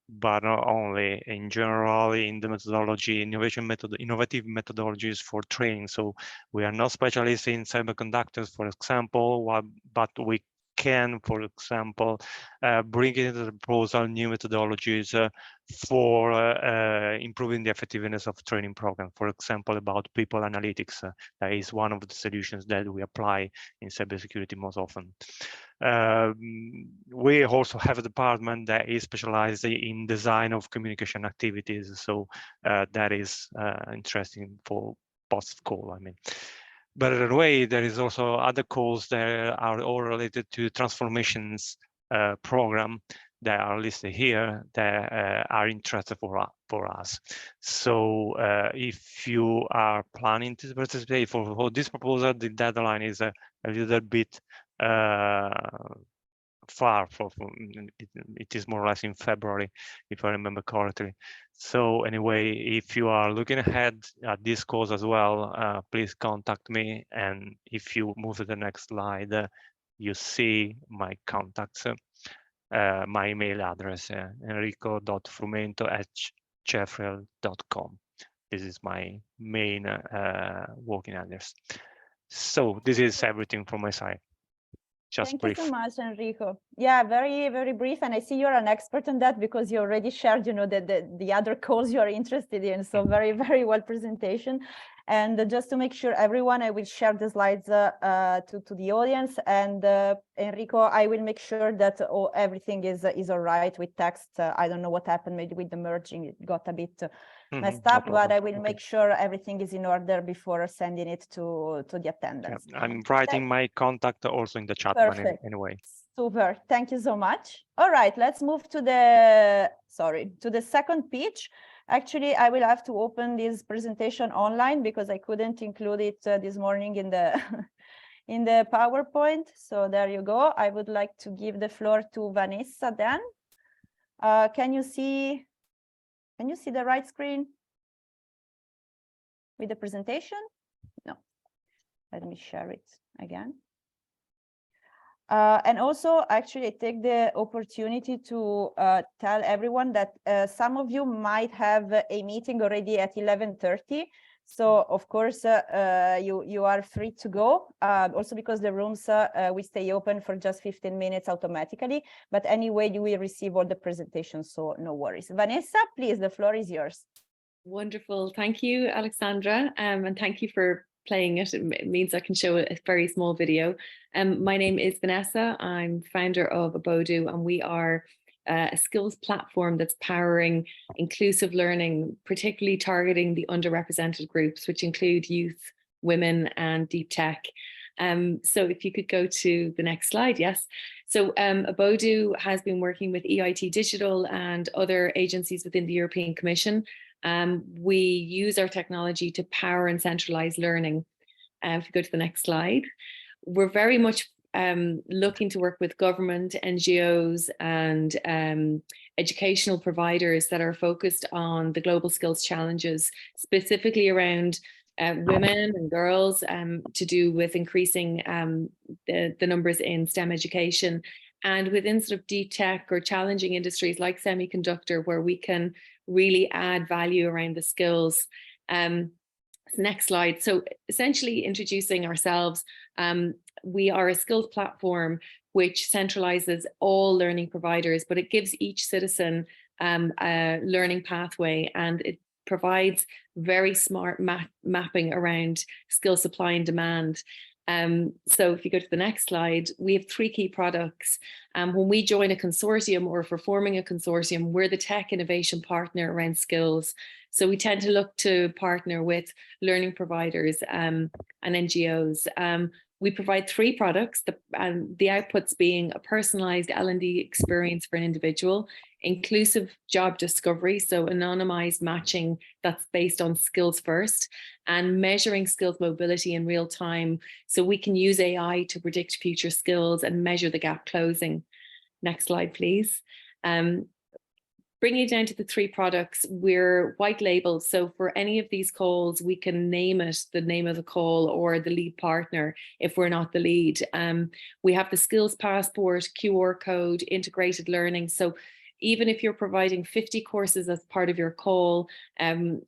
but not only. In general, in the methodology, innovative methodologies for training. So we are not specialists in semiconductors, for example, but we can, for example, bring into the proposal new methodologies for improving the effectiveness of training program. For example, about people analytics, that is one of the solutions that we apply in cybersecurity most often. We also have a department that is specialized in design of communication activities. So that is interesting for post-call, I mean. But in a way, there is also other calls that are all related to transformations program that are listed here that are interested for us. So if you are planning to participate for this proposal, the deadline is a little bit far from it is more or less in February, if I remember correctly. So anyway, if you are looking ahead at this course as well, please contact me. And if you move to the next slide, you see my contacts, my email address, enrico.frumento@cefrel.com. This is my main working address. So this is everything from my side. Just
Thank
brief.
you so much, Enrico. Yeah, very, very brief. And I see you're an expert on that because you already shared, the other calls you are interested in. So very, very well presentation. And just to make sure everyone, I will share the slides to the audience. And Enrico, I will make sure that everything is all right with text. I don't know what happened maybe with the merging. It got a bit messed up, but I will make sure everything is in order before sending it to the attendants.
Yeah, I'm writing my contact also in the chat.
Perfect.
Anyway.
Super. Thank you so much. All right, let's move to the second pitch. Actually, I will have to open this presentation online because I couldn't include it this morning in the in the PowerPoint. So there you go. I would like to give the floor to Vanessa then. Can you see the right screen with the presentation? No. Let me share it again. And also, actually, I take the opportunity to tell everyone that some of you might have a meeting already at 11:30. So, of course, you are free to go. Also, because the rooms we stay open for just 15 minutes automatically. But anyway, you will receive all the presentations, so no worries. Vanessa, please, the floor is yours.
Wonderful. Thank you, Alexandra. And thank you for playing it. It means I can show a very small video. My name is Vanessa. I'm founder of Abodu, and we are a skills platform that's powering inclusive learning, particularly targeting the underrepresented groups, which include youth, women, and deep tech. So if you could go to the next slide, yes. So Abodu has been working with EIT Digital and other agencies within the European Commission. We use our technology to power and centralize learning. If you go to the next slide, we're very much looking to work with government, NGOs, and educational providers that are focused on the global skills challenges, specifically around women and girls, to do with increasing the numbers in STEM education, and within sort of deep tech or challenging industries like semiconductor, where we can really add value around the skills. Next slide. So essentially introducing ourselves, we are a skills platform which centralizes all learning providers, but it gives each citizen a learning pathway, and it provides very smart mapping around skill supply and demand. So if you go to the next slide, we have 3 key products. When we join a consortium or if we're forming a consortium, we're the tech innovation partner around skills. So we tend to look to partner with learning providers and NGOs. We provide 3 products, the outputs being a personalized L&D experience for an individual, inclusive job discovery, so anonymized matching that's based on skills first, and measuring skills mobility in real time, so we can use AI to predict future skills and measure the gap closing. Next slide, please. bringing it down to the 3 products, we're white labeled. So for any of these calls, we can name it the name of the call or the lead partner if we're not the lead. We have the skills passport, QR code, integrated learning. So even if you're providing 50 courses as part of your call,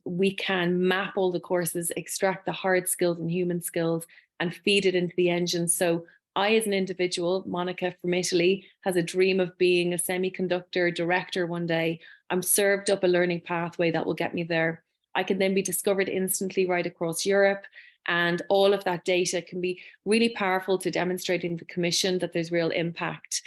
we can map all the courses, extract the hard skills and human skills, and feed it into the engine. So I, as an individual, Monica from Italy, has a dream of being a semiconductor director one day. I'm served up a learning pathway that will get me there. I can then be discovered instantly right across Europe. And all of that data can be really powerful to demonstrating the Commission that there's real impact.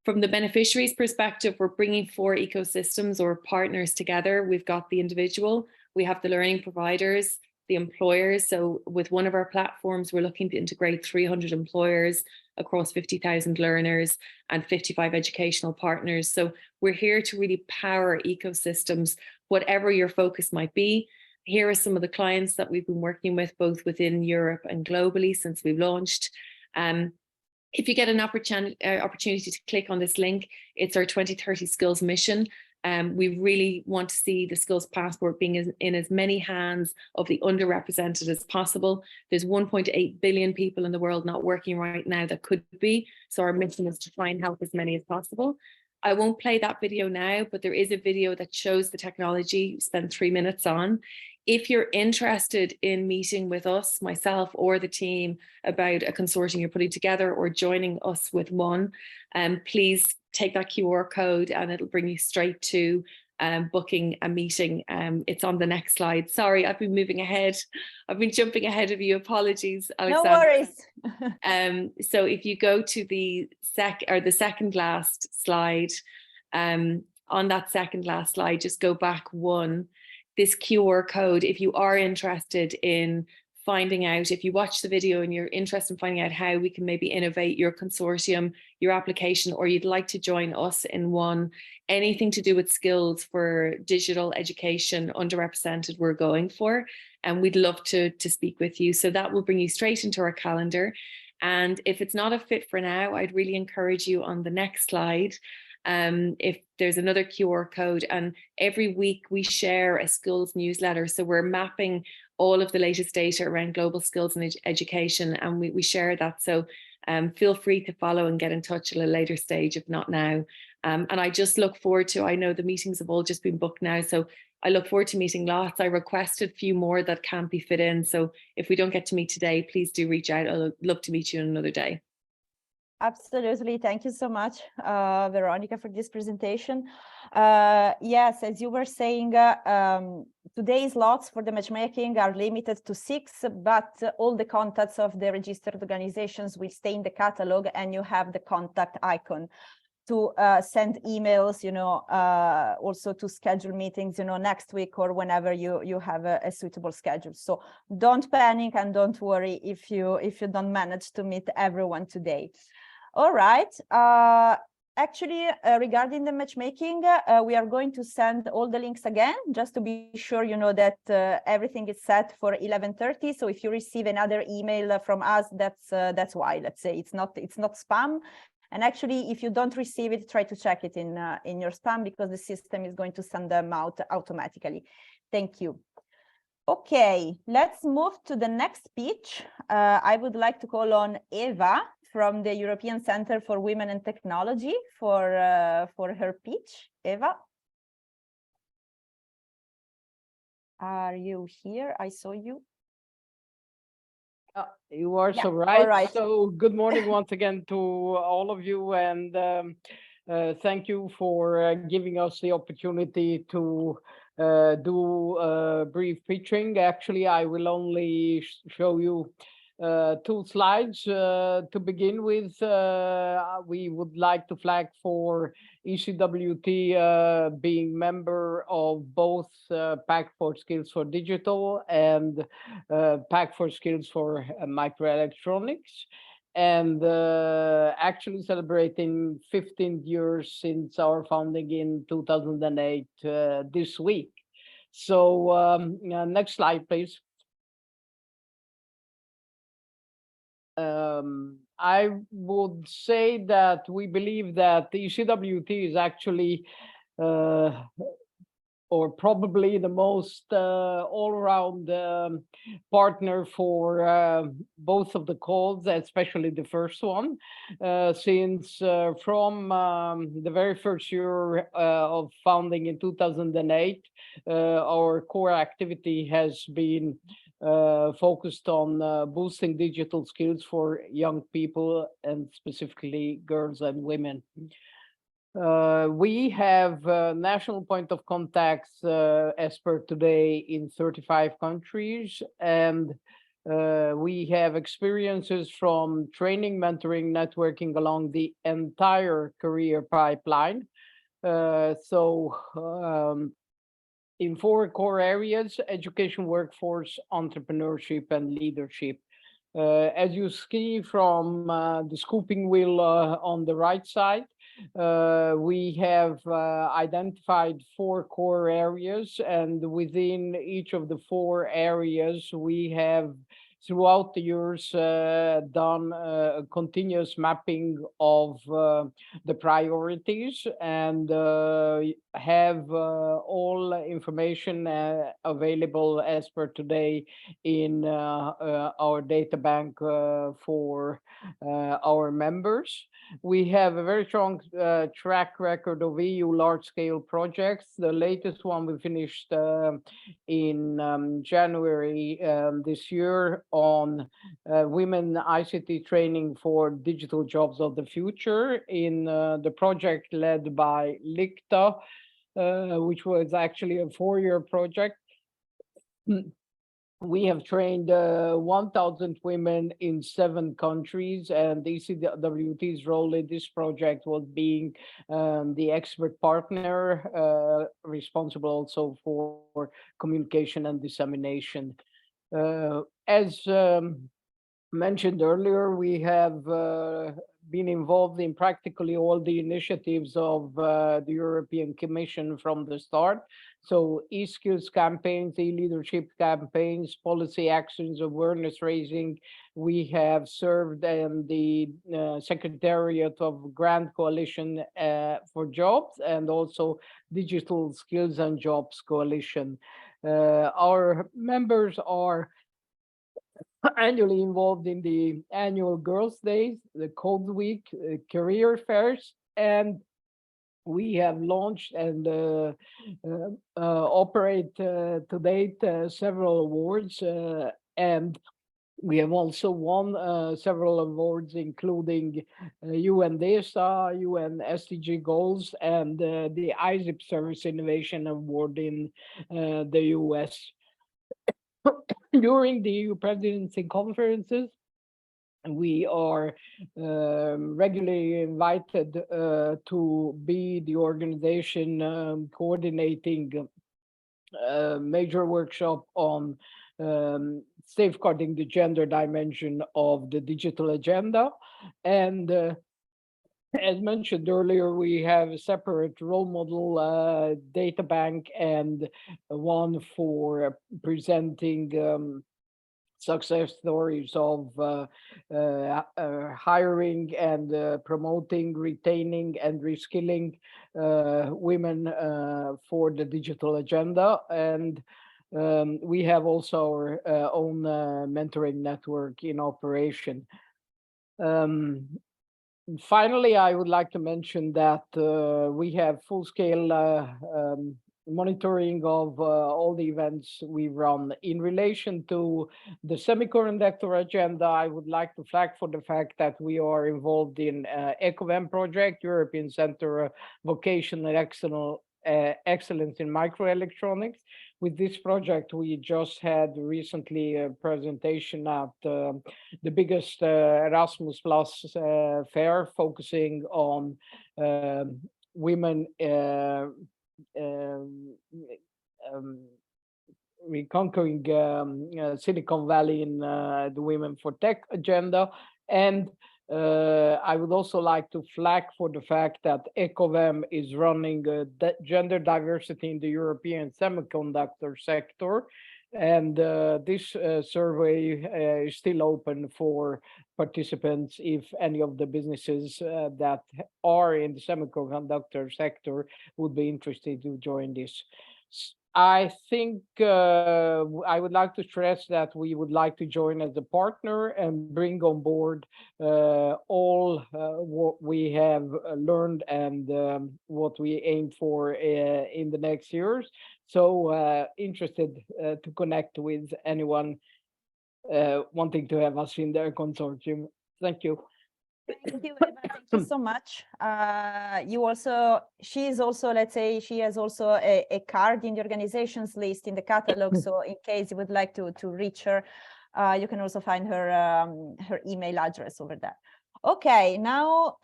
From the beneficiaries' perspective, we're bringing 4 ecosystems or partners together. We've got the individual, we have the learning providers, the employers. So with one of our platforms, we're looking to integrate 300 employers across 50,000 learners and 55 educational partners. So we're here to really power ecosystems, whatever your focus might be. Here are some of the clients that we've been working with, both within Europe and globally since we've launched. If you get an opportunity to click on this link, it's our 2030 skills mission. We really want to see the skills passport being in as many hands of the underrepresented as possible. There's 1.8 billion people in the world not working right now that could be. So our mission is to try and help as many as possible. I won't play that video now, but there is a video that shows the technology, spend 3 minutes on. If you're interested in meeting with us, myself or the team, about a consortium you're putting together or joining us with one, please take that QR code and it'll bring you straight to booking a meeting. It's on the next slide. Sorry, I've been moving ahead. I've been jumping ahead of you. Apologies, Alexandra.
No worries.
So if you go to the second last slide, on that second last slide, just go back one. This QR code, if you are interested in finding out, if you watch the video and you're interested in finding out how we can maybe innovate your consortium, your application, or you'd like to join us in one, anything to do with skills for digital education, underrepresented, we're going for, and we'd love to speak with you. So that will bring you straight into our calendar. And if it's not a fit for now, I'd really encourage you on the next slide. If there's another QR code, and every week we share a skills newsletter. So we're mapping all of the latest data around global skills and education, and we share that. So feel free to follow and get in touch at a later stage, if not now. And I just look forward to, I know the meetings have all just been booked now, so I look forward to meeting lots. I requested a few more that can't be fit in. So if we don't get to meet today, please do reach out. I'd love to meet you on another day.
Absolutely. Thank you so much, Veronica, for this presentation. Yes, as you were saying, today's slots for the matchmaking are limited to 6, but all the contacts of the registered organizations will stay in the catalog, and you have the contact icon to send emails, also to schedule meetings, next week or whenever you have a suitable schedule. So don't panic and don't worry if you don't manage to meet everyone today. All right. Actually, regarding the matchmaking, we are going to send all the links again, just to be sure, that everything is set for 11:30. So if you receive another email from us, that's why. Let's say it's not spam. And actually, if you don't receive it, try to check it in your spam, because the system is going to send them out automatically. Thank you. Okay, let's move to the next speech. I would like to call on Eva from the European Center for Women and Technology for her pitch. Eva, are you here? I saw you.
You are, yeah, so right. All right. So good morning once again to all of you, and thank you for giving us the opportunity to do a brief pitching. Actually, I will only show you 2 slides to begin with. We would like to flag for ECWT being member of both Pact for Skills for Digital and Pact for Skills for Microelectronics, and actually celebrating 15 years since our founding in 2008 this week. So next slide, please. I would say that we believe that the ECWT is actually or probably the most all-around partner for both of the calls, especially the first one, since from the very first year of founding in 2008, our core activity has been focused on boosting digital skills for young people, and specifically girls and women. We have national point of contacts as per today in 35 countries, and we have experiences from training, mentoring, networking along the entire career pipeline. In 4 core areas: education, workforce, entrepreneurship, and leadership. As you see from the scooping wheel on the right side, we have identified 4 core areas, and within each of the 4 areas, we have throughout the years done a continuous mapping of the priorities, and have all information available as per today in our data bank for our members. We have a very strong track record of EU large-scale projects. The latest one we finished in January this year on women ICT training for digital jobs of the future in the project led by LICTA, which was actually a 4-year project. We have trained 1,000 women in 7 countries, and ECWT's role in this project was being the expert partner, responsible also for communication and dissemination. As mentioned earlier, we have been involved in practically all the initiatives of the European Commission from the start. So e-skills campaigns, e-leadership campaigns, policy actions, awareness raising. We have served in the Secretariat of Grand Coalition for Jobs, and also Digital Skills and Jobs Coalition. Our members are annually involved in the annual Girls' Days, the Code Week, career fairs, and we have launched and operate to date several awards, and we have also won several awards, including UN DESA, UN SDG Goals, and the ISIP Service Innovation Award in the US. During the EU presidency conferences, we are regularly invited to be the organization coordinating a major workshop on safeguarding the gender dimension of the digital agenda. And as mentioned earlier, we have a separate role model data bank and one for presenting success stories of hiring and promoting, retaining, and reskilling women for the digital agenda. And we have also our own mentoring network in operation. Finally, I would like to mention that we have full-scale monitoring of all the events we run. In relation to the semiconductor agenda, I would like to flag for the fact that we are involved in ECOVEM project, European Center of Vocational Excellence in Microelectronics. With this project, we just had recently a presentation at the biggest Erasmus Plus fair, focusing on women reconquering Silicon Valley in the Women for Tech agenda. And I would also like to flag for the fact that ECOVEM is running gender diversity in the European semiconductor sector. And this survey is still open for participants if any of the businesses that are in the semiconductor sector would be interested to join this. I think I would like to stress that we would like to join as a partner and bring on board all what we have learned and what we aim for in the next years. So interested to connect with anyone wanting to have us in their consortium. Thank you.
Thank you, Eva. Thank you so much. She is also, let's say, she has also a card in the organizations list in the catalog. So in case you would like to reach her, you can also find her her email address over there. Okay, now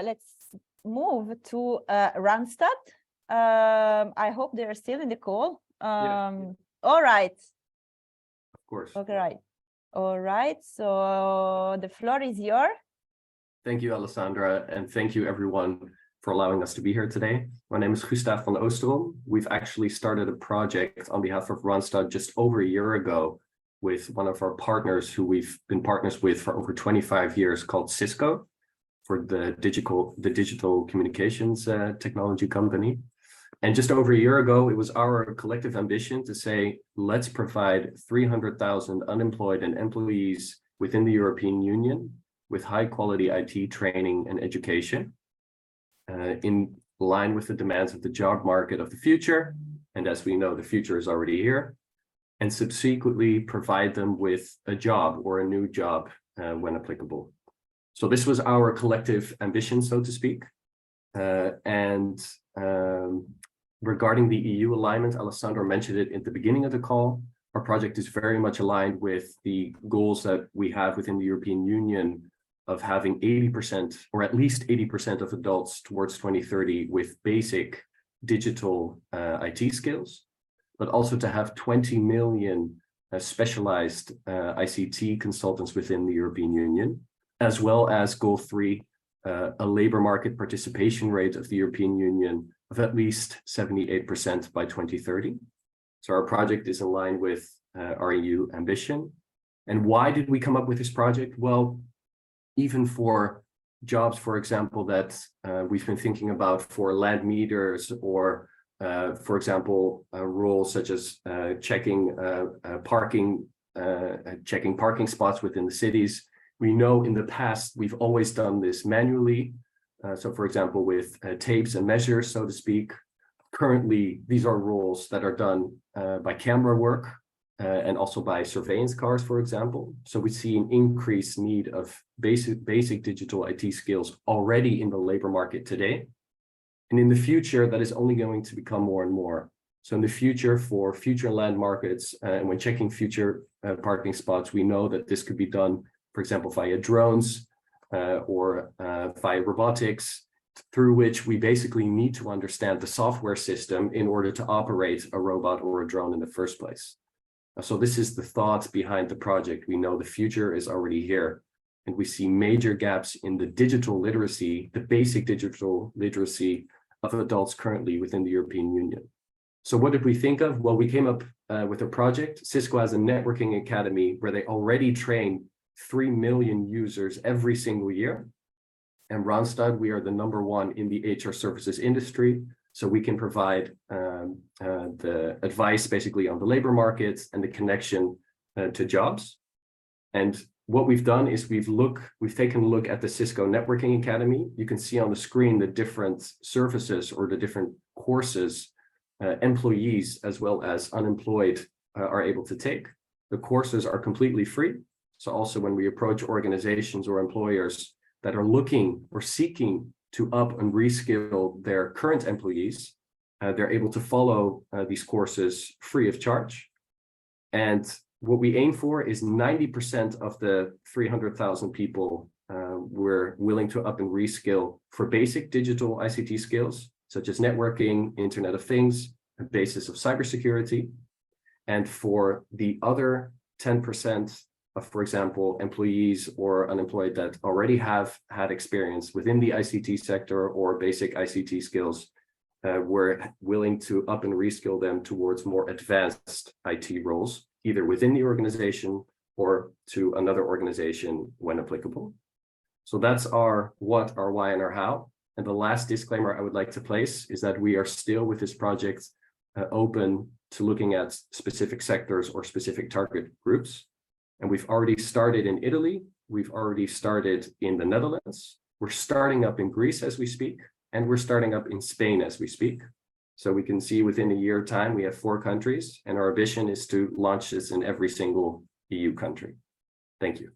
let's move to Randstad. I hope they're still in the call. All right.
Of course.
Okay, right. All right. So the floor is yours.
Thank you, Alessandra, and thank you everyone for allowing us to be here today. My name is Gustav van Oosterom. We've actually started a project on behalf of Randstad just over a year ago with one of our partners who we've been partners with for over 25 years called Cisco for the digital communications technology company. And just over a year ago, it was our collective ambition to say, let's provide 300,000 unemployed and employees within the European Union with high quality IT training and education in line with the demands of the job market of the future. And as we know, the future is already here, and subsequently provide them with a job or a new job when applicable. So this was our collective ambition, so to speak. Regarding the EU alignment, Alessandro mentioned it at the beginning of the call. Our project is very much aligned with the goals that we have within the European Union of having 80% or at least 80% of adults towards 2030 with basic digital IT skills, but also to have 20 million specialized ICT consultants within the European Union, as well as goal 3, a labor market participation rate of the European Union of at least 78% by 2030. So our project is in line with our EU ambition. And why did we come up with this project? Well, even for jobs, for example, that we've been thinking about for land meters or, for example, roles such as checking parking spots within the cities. We know in the past, we've always done this manually. So for example, with tapes and measures, so to speak. Currently, these are roles that are done by camera work and also by surveillance cars, for example. So we see an increased need of basic digital IT skills already in the labor market today. And in the future, that is only going to become more and more. So in the future, for future land markets, and when checking future parking spots, we know that this could be done, for example, via drones or via robotics, through which we basically need to understand the software system in order to operate a robot or a drone in the first place. So this is the thought behind the project. We know the future is already here, and we see major gaps in the digital literacy, the basic digital literacy of adults currently within the European Union. So what did we think of? Well, we came up with a project. Cisco has a networking academy where they already train 3 million users every single year. And Randstad, we are the #1 in the HR services industry. So we can provide the advice basically on the labor markets and the connection to jobs. And what we've done is we've taken a look at the Cisco Networking Academy. You can see on the screen the different services or the different courses employees as well as unemployed are able to take. The courses are completely free. So also when we approach organizations or employers that are looking or seeking to up and reskill their current employees, they're able to follow these courses free of charge. And what we aim for is 90% of the 300,000 people we're willing to up and reskill for basic digital ICT skills, such as networking, Internet of Things, a basis of cybersecurity. And for the other 10% of, for example, employees or unemployed that already have had experience within the ICT sector or basic ICT skills, we're willing to up and reskill them towards more advanced IT roles, either within the organization or to another organization when applicable. So that's our what, our why, and our how. And the last disclaimer I would like to place is that we are still with this project open to looking at specific sectors or specific target groups. And we've already started in Italy. We've already started in the Netherlands. We're starting up in Greece as we speak, and we're starting up in Spain as we speak. So we can see within a year time, we have 4 countries, and our ambition is to launch this in every single EU country. Thank you.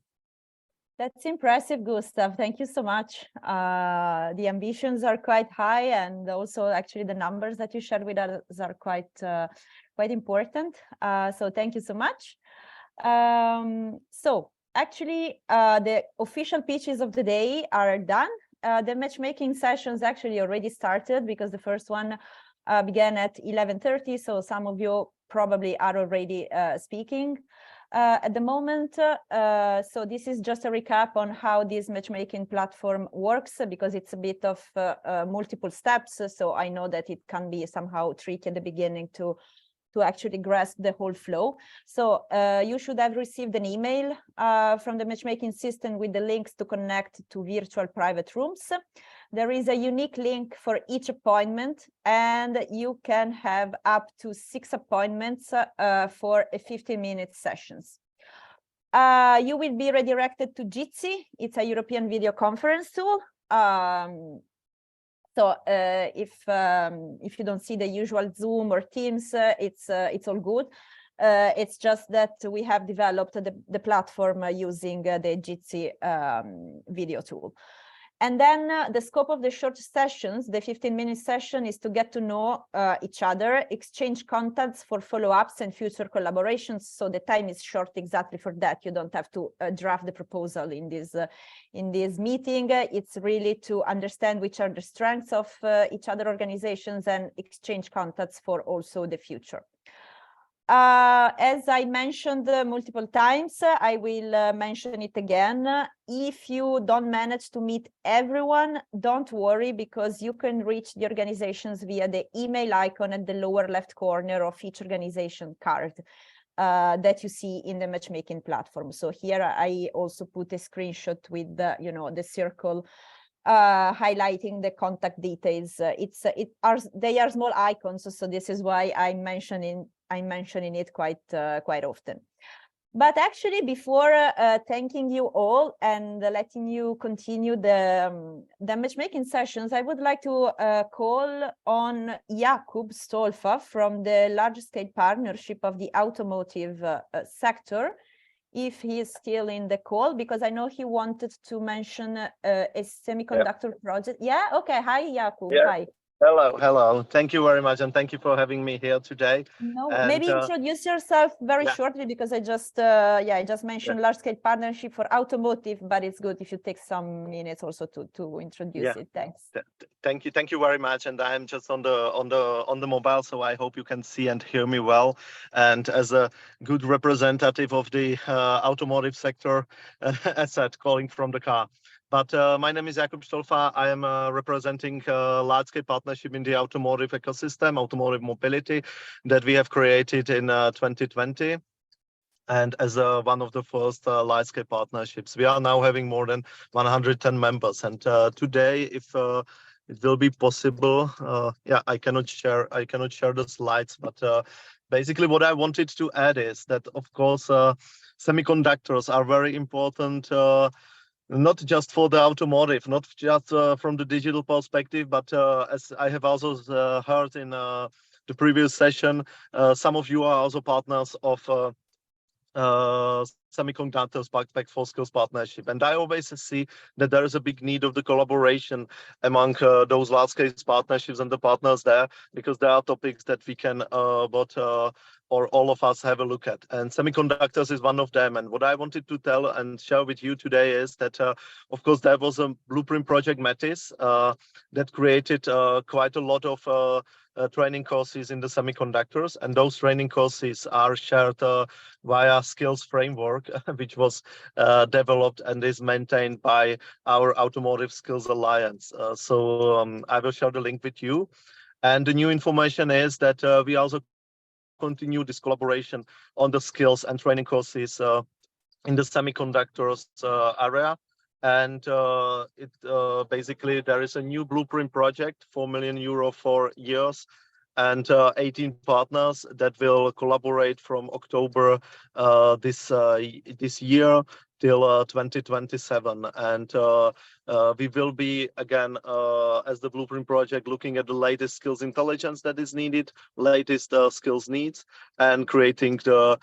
That's impressive, Gustav. Thank you so much. The ambitions are quite high, and also actually the numbers that you shared with us are quite important. So thank you so much. So actually, the official pitches of the day are done. The matchmaking sessions actually already started because the first one began at 11:30. So some of you probably are already speaking at the moment. So this is just a recap on how this matchmaking platform works, because it's a bit of multiple steps. So I know that it can be somehow tricky at the beginning to actually grasp the whole flow. So you should have received an email from the matchmaking system with the links to connect to virtual private rooms. There is a unique link for each appointment, and you can have up to 6 appointments for a 15-minute sessions. You will be redirected to Jitsi. It's a European video conference tool. So if you don't see the usual Zoom or Teams, it's all good. It's just that we have developed the platform using the Jitsi video tool. And then the scope of the short sessions, the 15-minute session, is to get to know each other, exchange contacts for follow-ups and future collaborations. So the time is short exactly for that. You don't have to draft the proposal in this meeting. It's really to understand which are the strengths of each other organizations and exchange contacts for also the future. As I mentioned multiple times, I will mention it again. If you don't manage to meet everyone, don't worry, because you can reach the organizations via the email icon at the lower left corner of each organization card that you see in the matchmaking platform. So here I also put a screenshot with the circle highlighting the contact details. They are small icons, so this is why I'm mentioning it quite often. But actually, before thanking you all and letting you continue the matchmaking sessions, I would like to call on Jakub Stolfa from the large-scale partnership of the automotive sector, if he is still in the call, because I know he wanted to mention a semiconductor project. Yeah, okay. Hi, Jakub. Yeah. Hi.
Hello. Thank you very much, and thank you for having me here today.
No, maybe introduce yourself very shortly, because I just mentioned large-scale partnership for automotive, but it's good if you take some minutes also to introduce it. Thanks.
Thank you very much. And I'm just on the mobile, so I hope you can see and hear me well. And as a good representative of the automotive sector, as said, calling from the car. But my name is Jakub Stolfa. I am representing a large-scale partnership in the automotive ecosystem, automotive mobility, that we have created in 2020. And as one of the first large-scale partnerships, we are now having more than 110 members. And today, if it will be possible, I cannot share the slides, but basically what I wanted to add is that, of course, semiconductors are very important. Not just for the automotive, not just from the digital perspective, but as I have also heard in the previous session, some of you are also partners of semiconductors back for skills partnership. And I always see that there is a big need of the collaboration among those large-scale partnerships and the partners there, because there are topics that we can or all of us have a look at. And semiconductors is one of them. And what I wanted to tell and share with you today is that, of course, there was a blueprint project Mattis that created quite a lot of training courses in the semiconductors. And those training courses are shared via skills framework, which was developed and is maintained by our Automotive Skills Alliance. So I will share the link with you. And the new information is that we also continue this collaboration on the skills and training courses in the semiconductors area. And basically there is a new blueprint project, €4 million for years. and 18 partners that will collaborate from October this year till 2027. And we will be, again, as the Blueprint project, looking at the latest skills intelligence that is needed, latest skills needs, and creating the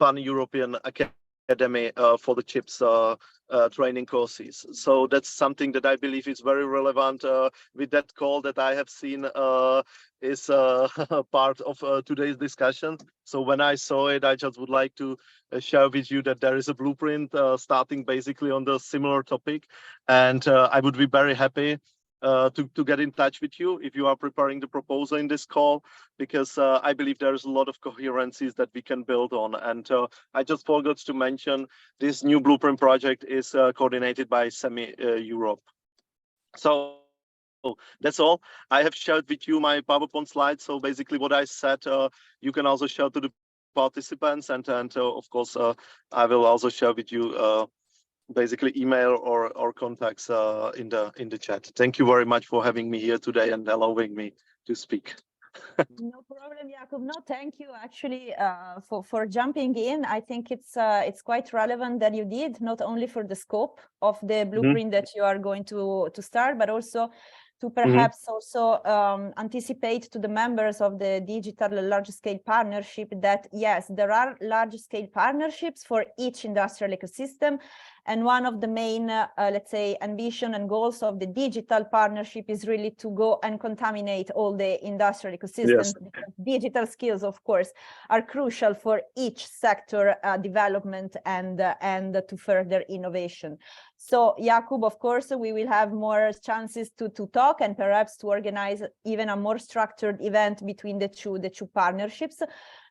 pan-European academy for the CHIPS training courses. So that's something that I believe is very relevant with that call that I have seen is part of today's discussion. So when I saw it, I just would like to share with you that there is a blueprint starting basically on the similar topic. And I would be very happy to get in touch with you if you are preparing the proposal in this call, because I believe there is a lot of coherencies that we can build on. And I just forgot to mention this new Blueprint project is coordinated by SEMI Europe. So that's all. I have shared with you my PowerPoint slides. So basically what I said, you can also share to the participants, and of course, I will also share with you basically email or contacts in the chat. Thank you very much for having me here today and allowing me to speak.
No problem, Jakub. No, thank you actually for jumping in. I think it's quite relevant that you did, not only for the scope of the blueprint that you are going to start, but also to perhaps also anticipate to the members of the digital large-scale partnership that yes, there are large-scale partnerships for each industrial ecosystem. And one of the main, let's say, ambition and goals of the digital partnership is really to go and contaminate all the industrial ecosystems. Yes. Because digital skills, of course, are crucial for each sector development and to further innovation. So, Jakub, of course, we will have more chances to talk and perhaps to organize even a more structured event between the two partnerships.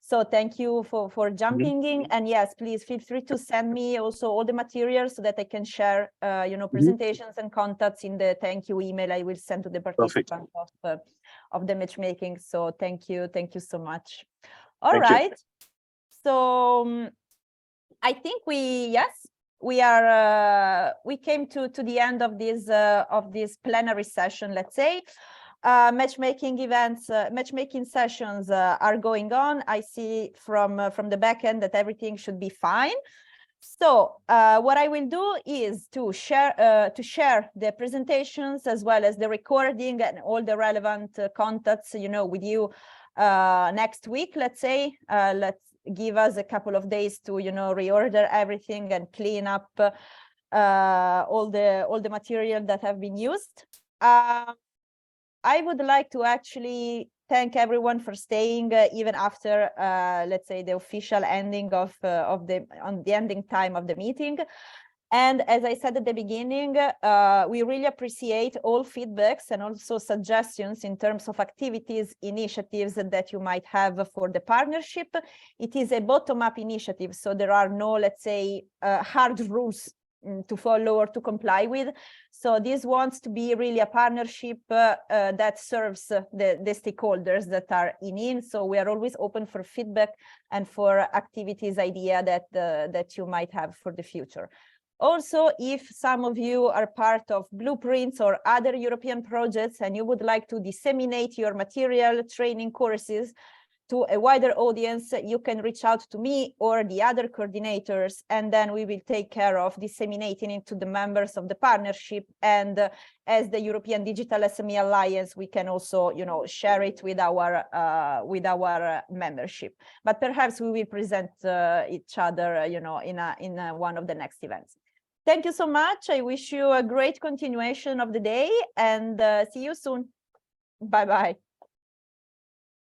So thank you for jumping in. And yes, please feel free to send me also all the materials so that I can share, presentations and contacts in the thank you email I will send to the participants of the matchmaking. So thank you so much. All right. So I think we came to the end of this plenary session, let's say. Matchmaking events, matchmaking sessions are going on. I see from the back end that everything should be fine. So what I will do is to share the presentations as well as the recording and all the relevant contacts, with you next week. Let's say let's give us a couple of days to reorder everything and clean up all the material that have been used. I would like to actually thank everyone for staying even after, let's say, the official ending of the ending time of the meeting. And as I said at the beginning, we really appreciate all feedbacks and also suggestions in terms of activities, initiatives that you might have for the partnership. It is a bottom-up initiative, so there are no, let's say, hard rules to follow or to comply with. So this wants to be really a partnership that serves the stakeholders that are in. So we are always open for feedback and for activities idea that you might have for the future. Also, if some of you are part of blueprints or other European projects and you would like to disseminate your material training courses to a wider audience, you can reach out to me or the other coordinators, and then we will take care of disseminating it to the members of the partnership. And as the European Digital SME Alliance, we can also, share it with our membership. But perhaps we will present each other, in one of the next events. Thank you so much. I wish you a great continuation of the day, and see you soon. Bye-bye.